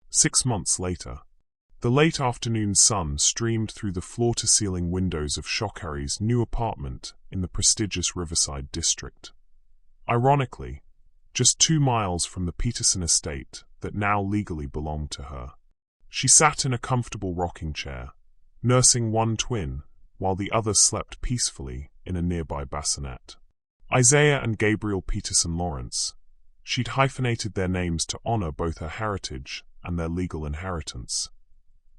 S1: 6 months later, the late afternoon sun streamed through the floor-to-ceiling windows of Shokari's new apartment in the prestigious Riverside district. Ironically, just 2 miles from the Peterson estate that now legally belonged to her. She sat in a comfortable rocking chair, nursing one twin, while the other slept peacefully in a nearby bassinet. Isaiah and Gabriel Peterson Lawrence. She'd hyphenated their names to honor both her heritage and their legal inheritance.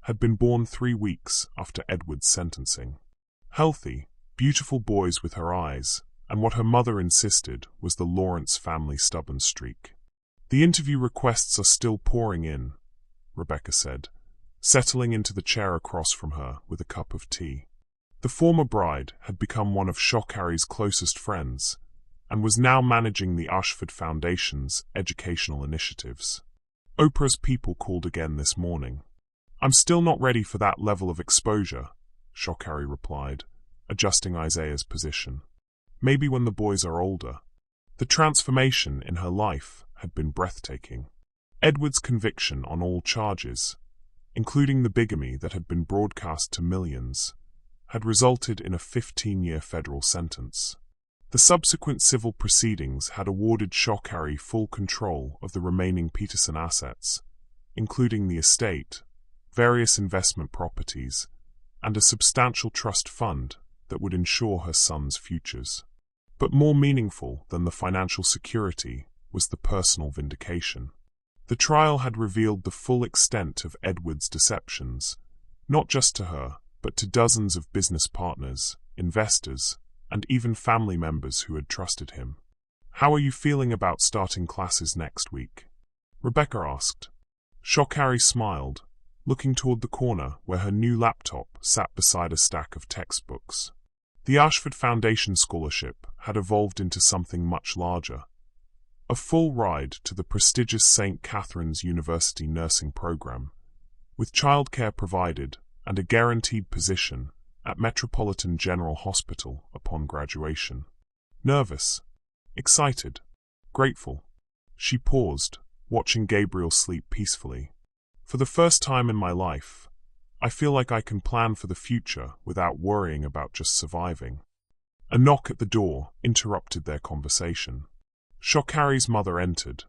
S1: Had been born 3 weeks after Edward's sentencing. Healthy, beautiful boys with her eyes, and what her mother insisted was the Lawrence family stubborn streak. The interview requests are still pouring in, Rebecca said, settling into the chair across from her with a cup of tea. The former bride had become one of Shokari's closest friends, and was now managing the Ashford Foundation's educational initiatives. Oprah's people called again this morning. I'm still not ready for that level of exposure, Shokari replied, adjusting Isaiah's position. Maybe when the boys are older. The transformation in her life had been breathtaking. Edward's conviction on all charges, including the bigamy that had been broadcast to millions, had resulted in a 15-year federal sentence. The subsequent civil proceedings had awarded Shokari full control of the remaining Peterson assets, including the estate, various investment properties, and a substantial trust fund that would ensure her son's futures. But more meaningful than the financial security was the personal vindication. The trial had revealed the full extent of Edward's deceptions, not just to her, but to dozens of business partners, investors, and even family members who had trusted him. "How are you feeling about starting classes next week?" Rebecca asked. Shokari smiled, looking toward the corner where her new laptop sat beside a stack of textbooks. The Ashford Foundation Scholarship had evolved into something much larger. A full ride to the prestigious St. Catherine's University nursing program, with childcare provided and a guaranteed position at Metropolitan General Hospital upon graduation. Nervous, excited, grateful, she paused, watching Gabriel sleep peacefully. "For the first time in my life, I feel like I can plan for the future without worrying about just surviving." A knock at the door interrupted their conversation. Shokari's mother entered,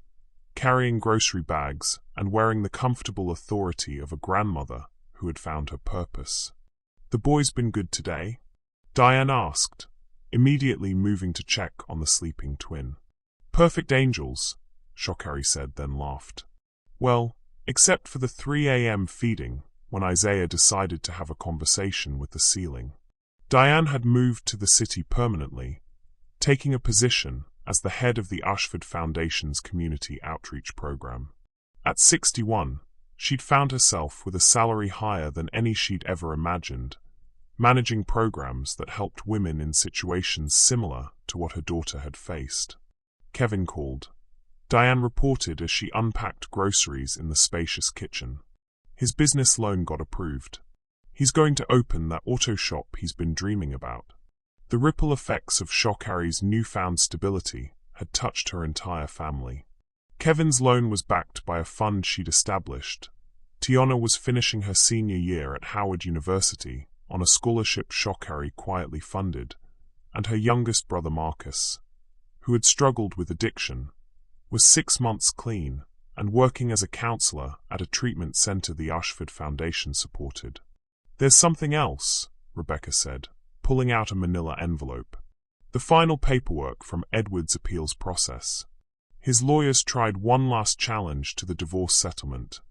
S1: carrying grocery bags and wearing the comfortable authority of a grandmother who had found her purpose. "The boy's been good today?" Diane asked, immediately moving to check on the sleeping twin. "Perfect angels," Shokari said, then laughed. "Well, except for the 3 a.m. feeding, when Isaiah decided to have a conversation with the ceiling." Diane had moved to the city permanently, taking a position as the head of the Ashford Foundation's community outreach program. At 61, she'd found herself with a salary higher than any she'd ever imagined, managing programs that helped women in situations similar to what her daughter had faced. Kevin called. Diane reported as she unpacked groceries in the spacious kitchen. His business loan got approved. He's going to open that auto shop he's been dreaming about. The ripple effects of Shokari's newfound stability had touched her entire family. Kevin's loan was backed by a fund she'd established. Tiana was finishing her senior year at Howard University on a scholarship Shokari quietly funded, and her youngest brother Marcus, who had struggled with addiction, was 6 months clean and working as a counselor at a treatment center the Ashford Foundation supported. "There's something else," Rebecca said, pulling out a manila envelope. "The final paperwork from Edward's appeals process. His lawyers tried one last challenge to the divorce settlement,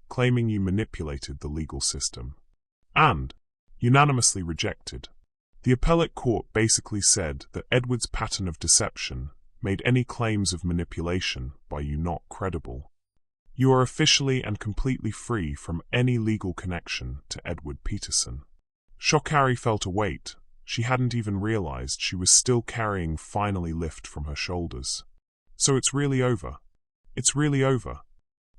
S1: claiming you manipulated the legal system. And unanimously rejected. The appellate court basically said that Edward's pattern of deception made any claims of manipulation by you not credible. You are officially and completely free from any legal connection to Edward Peterson." Shokari felt a weight she hadn't even realized she was still carrying finally lift from her shoulders. "So it's really over. It's really over."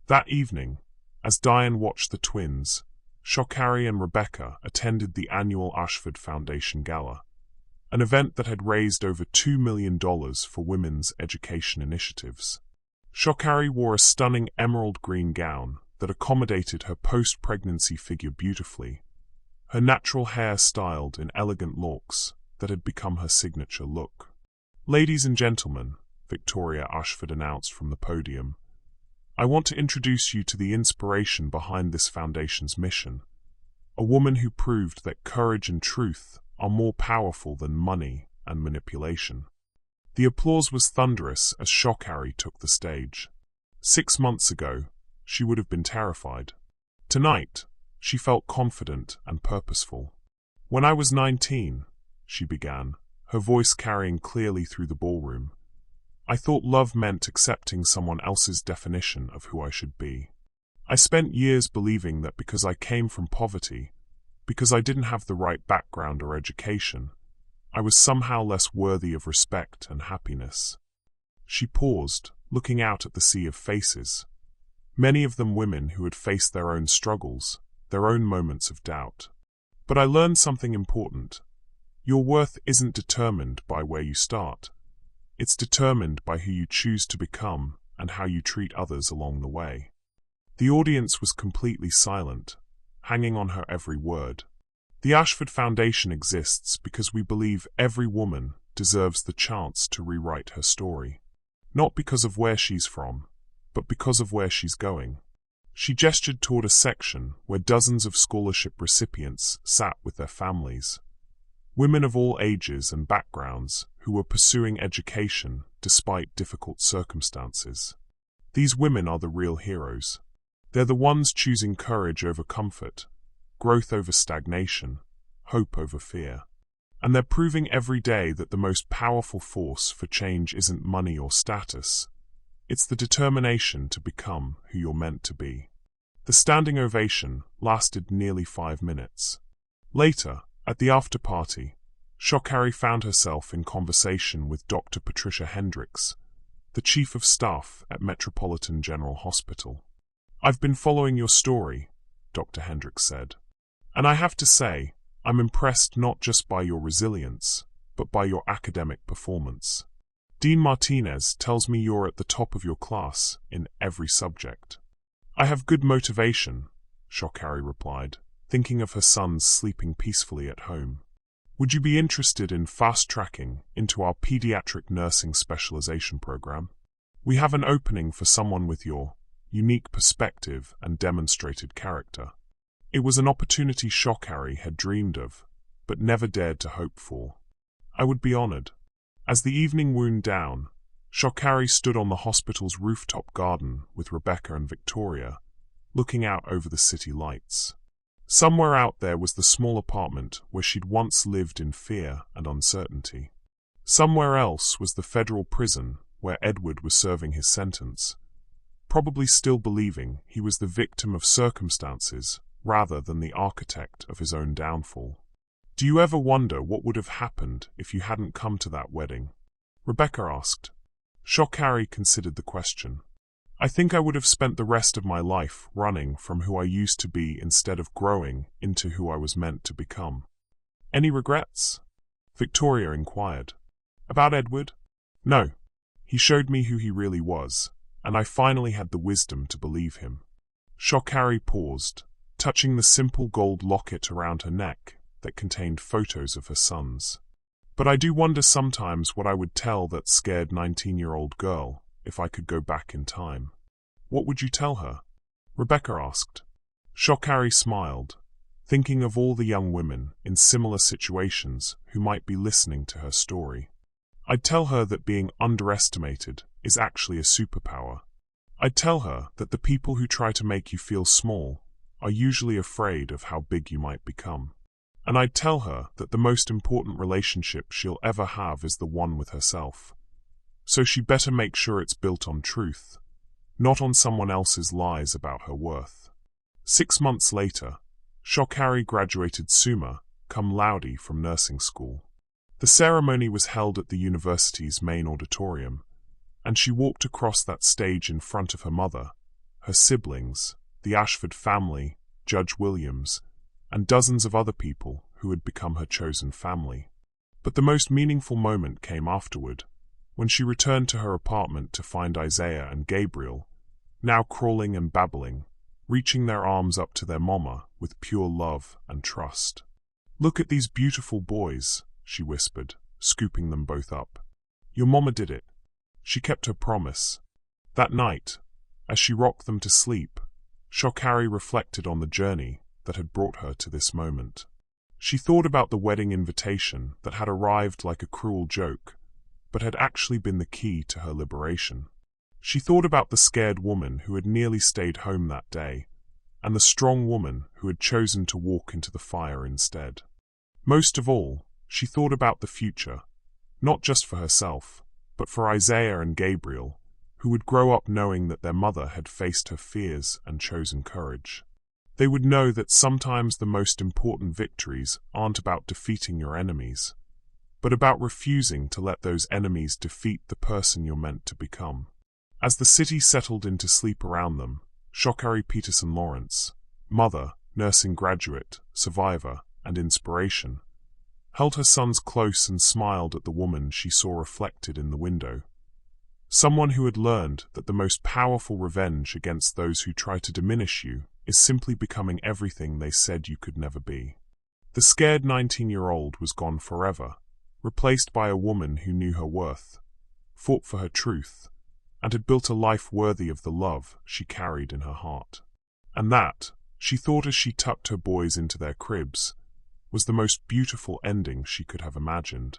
S1: That evening, as Diane watched the twins, Shokari and Rebecca attended the annual Ashford Foundation Gala, an event that had raised over $2 million for women's education initiatives. Shokari wore a stunning emerald green gown that accommodated her post-pregnancy figure beautifully, her natural hair styled in elegant locks that had become her signature look. "Ladies and gentlemen," Victoria Ashford announced from the podium, "I want to introduce you to the inspiration behind this foundation's mission, a woman who proved that courage and truth are more powerful than money and manipulation." The applause was thunderous as Shokari took the stage. 6 months ago, she would have been terrified. Tonight, she felt confident and purposeful. "When I was 19, she began, her voice carrying clearly through the ballroom, "I thought love meant accepting someone else's definition of who I should be. I spent years believing that because I came from poverty, because I didn't have the right background or education, I was somehow less worthy of respect and happiness." She paused, looking out at the sea of faces, many of them women who had faced their own struggles, their own moments of doubt. "But I learned something important. Your worth isn't determined by where you start. It's determined by who you choose to become and how you treat others along the way." The audience was completely silent, hanging on her every word. The Ashford Foundation exists because we believe every woman deserves the chance to rewrite her story. Not because of where she's from, but because of where she's going. She gestured toward a section where dozens of scholarship recipients sat with their families. Women of all ages and backgrounds who were pursuing education despite difficult circumstances. These women are the real heroes. They're the ones choosing courage over comfort, growth over stagnation, hope over fear. And they're proving every day that the most powerful force for change isn't money or status. It's the determination to become who you're meant to be. The standing ovation lasted nearly 5 minutes. Later, at the after-party, Shokari found herself in conversation with Dr. Patricia Hendricks, the Chief of Staff at Metropolitan General Hospital. "I've been following your story," Dr. Hendricks said. "And I have to say, I'm impressed not just by your resilience, but by your academic performance. Dean Martinez tells me you're at the top of your class in every subject." "I have good motivation," Shokari replied, thinking of her sons sleeping peacefully at home. "Would you be interested in fast-tracking into our pediatric nursing specialization program? We have an opening for someone with your unique perspective and demonstrated character." It was an opportunity Shokari had dreamed of, but never dared to hope for. "I would be honored." As the evening wound down, Shokari stood on the hospital's rooftop garden with Rebecca and Victoria, looking out over the city lights. Somewhere out there was the small apartment where she'd once lived in fear and uncertainty. Somewhere else was the federal prison where Edward was serving his sentence, probably still believing he was the victim of circumstances rather than the architect of his own downfall. "Do you ever wonder what would have happened if you hadn't come to that wedding?" Rebecca asked. Shokari considered the question. "I think I would have spent the rest of my life running from who I used to be instead of growing into who I was meant to become." "Any regrets?" Victoria inquired. "About Edward? No. He showed me who he really was, and I finally had the wisdom to believe him." Shokari paused, touching the simple gold locket around her neck that contained photos of her sons. "But I do wonder sometimes what I would tell that scared 19-year-old girl if I could go back in time." "What would you tell her?" Rebecca asked. Shokari smiled, thinking of all the young women in similar situations who might be listening to her story. "I'd tell her that being underestimated is actually a superpower. I'd tell her that the people who try to make you feel small are usually afraid of how big you might become. And I'd tell her that the most important relationship she'll ever have is the one with herself. So she better make sure it's built on truth, not on someone else's lies about her worth." 6 months later, Shokari graduated summa cum laude from nursing school. The ceremony was held at the university's main auditorium, and she walked across that stage in front of her mother, her siblings, the Ashford family, Judge Williams, and dozens of other people who had become her chosen family. But the most meaningful moment came afterward, when she returned to her apartment to find Isaiah and Gabriel, now crawling and babbling, reaching their arms up to their mama with pure love and trust. "Look at these beautiful boys," she whispered, scooping them both up. "Your mama did it. She kept her promise." That night, as she rocked them to sleep, Shokari reflected on the journey that had brought her to this moment. She thought about the wedding invitation that had arrived like a cruel joke, but had actually been the key to her liberation. She thought about the scared woman who had nearly stayed home that day, and the strong woman who had chosen to walk into the fire instead. Most of all, she thought about the future, not just for herself, but for Isaiah and Gabriel, who would grow up knowing that their mother had faced her fears and chosen courage. They would know that sometimes the most important victories aren't about defeating your enemies, but about refusing to let those enemies defeat the person you're meant to become. As the city settled into sleep around them, Shokari Peterson Lawrence, mother, nursing graduate, survivor, and inspiration, held her sons close and smiled at the woman she saw reflected in the window. Someone who had learned that the most powerful revenge against those who try to diminish you is simply becoming everything they said you could never be. The scared 19-year-old was gone forever, replaced by a woman who knew her worth, fought for her truth, and had built a life worthy of the love she carried in her heart. And that, she thought as she tucked her boys into their cribs, was the most beautiful ending she could have imagined.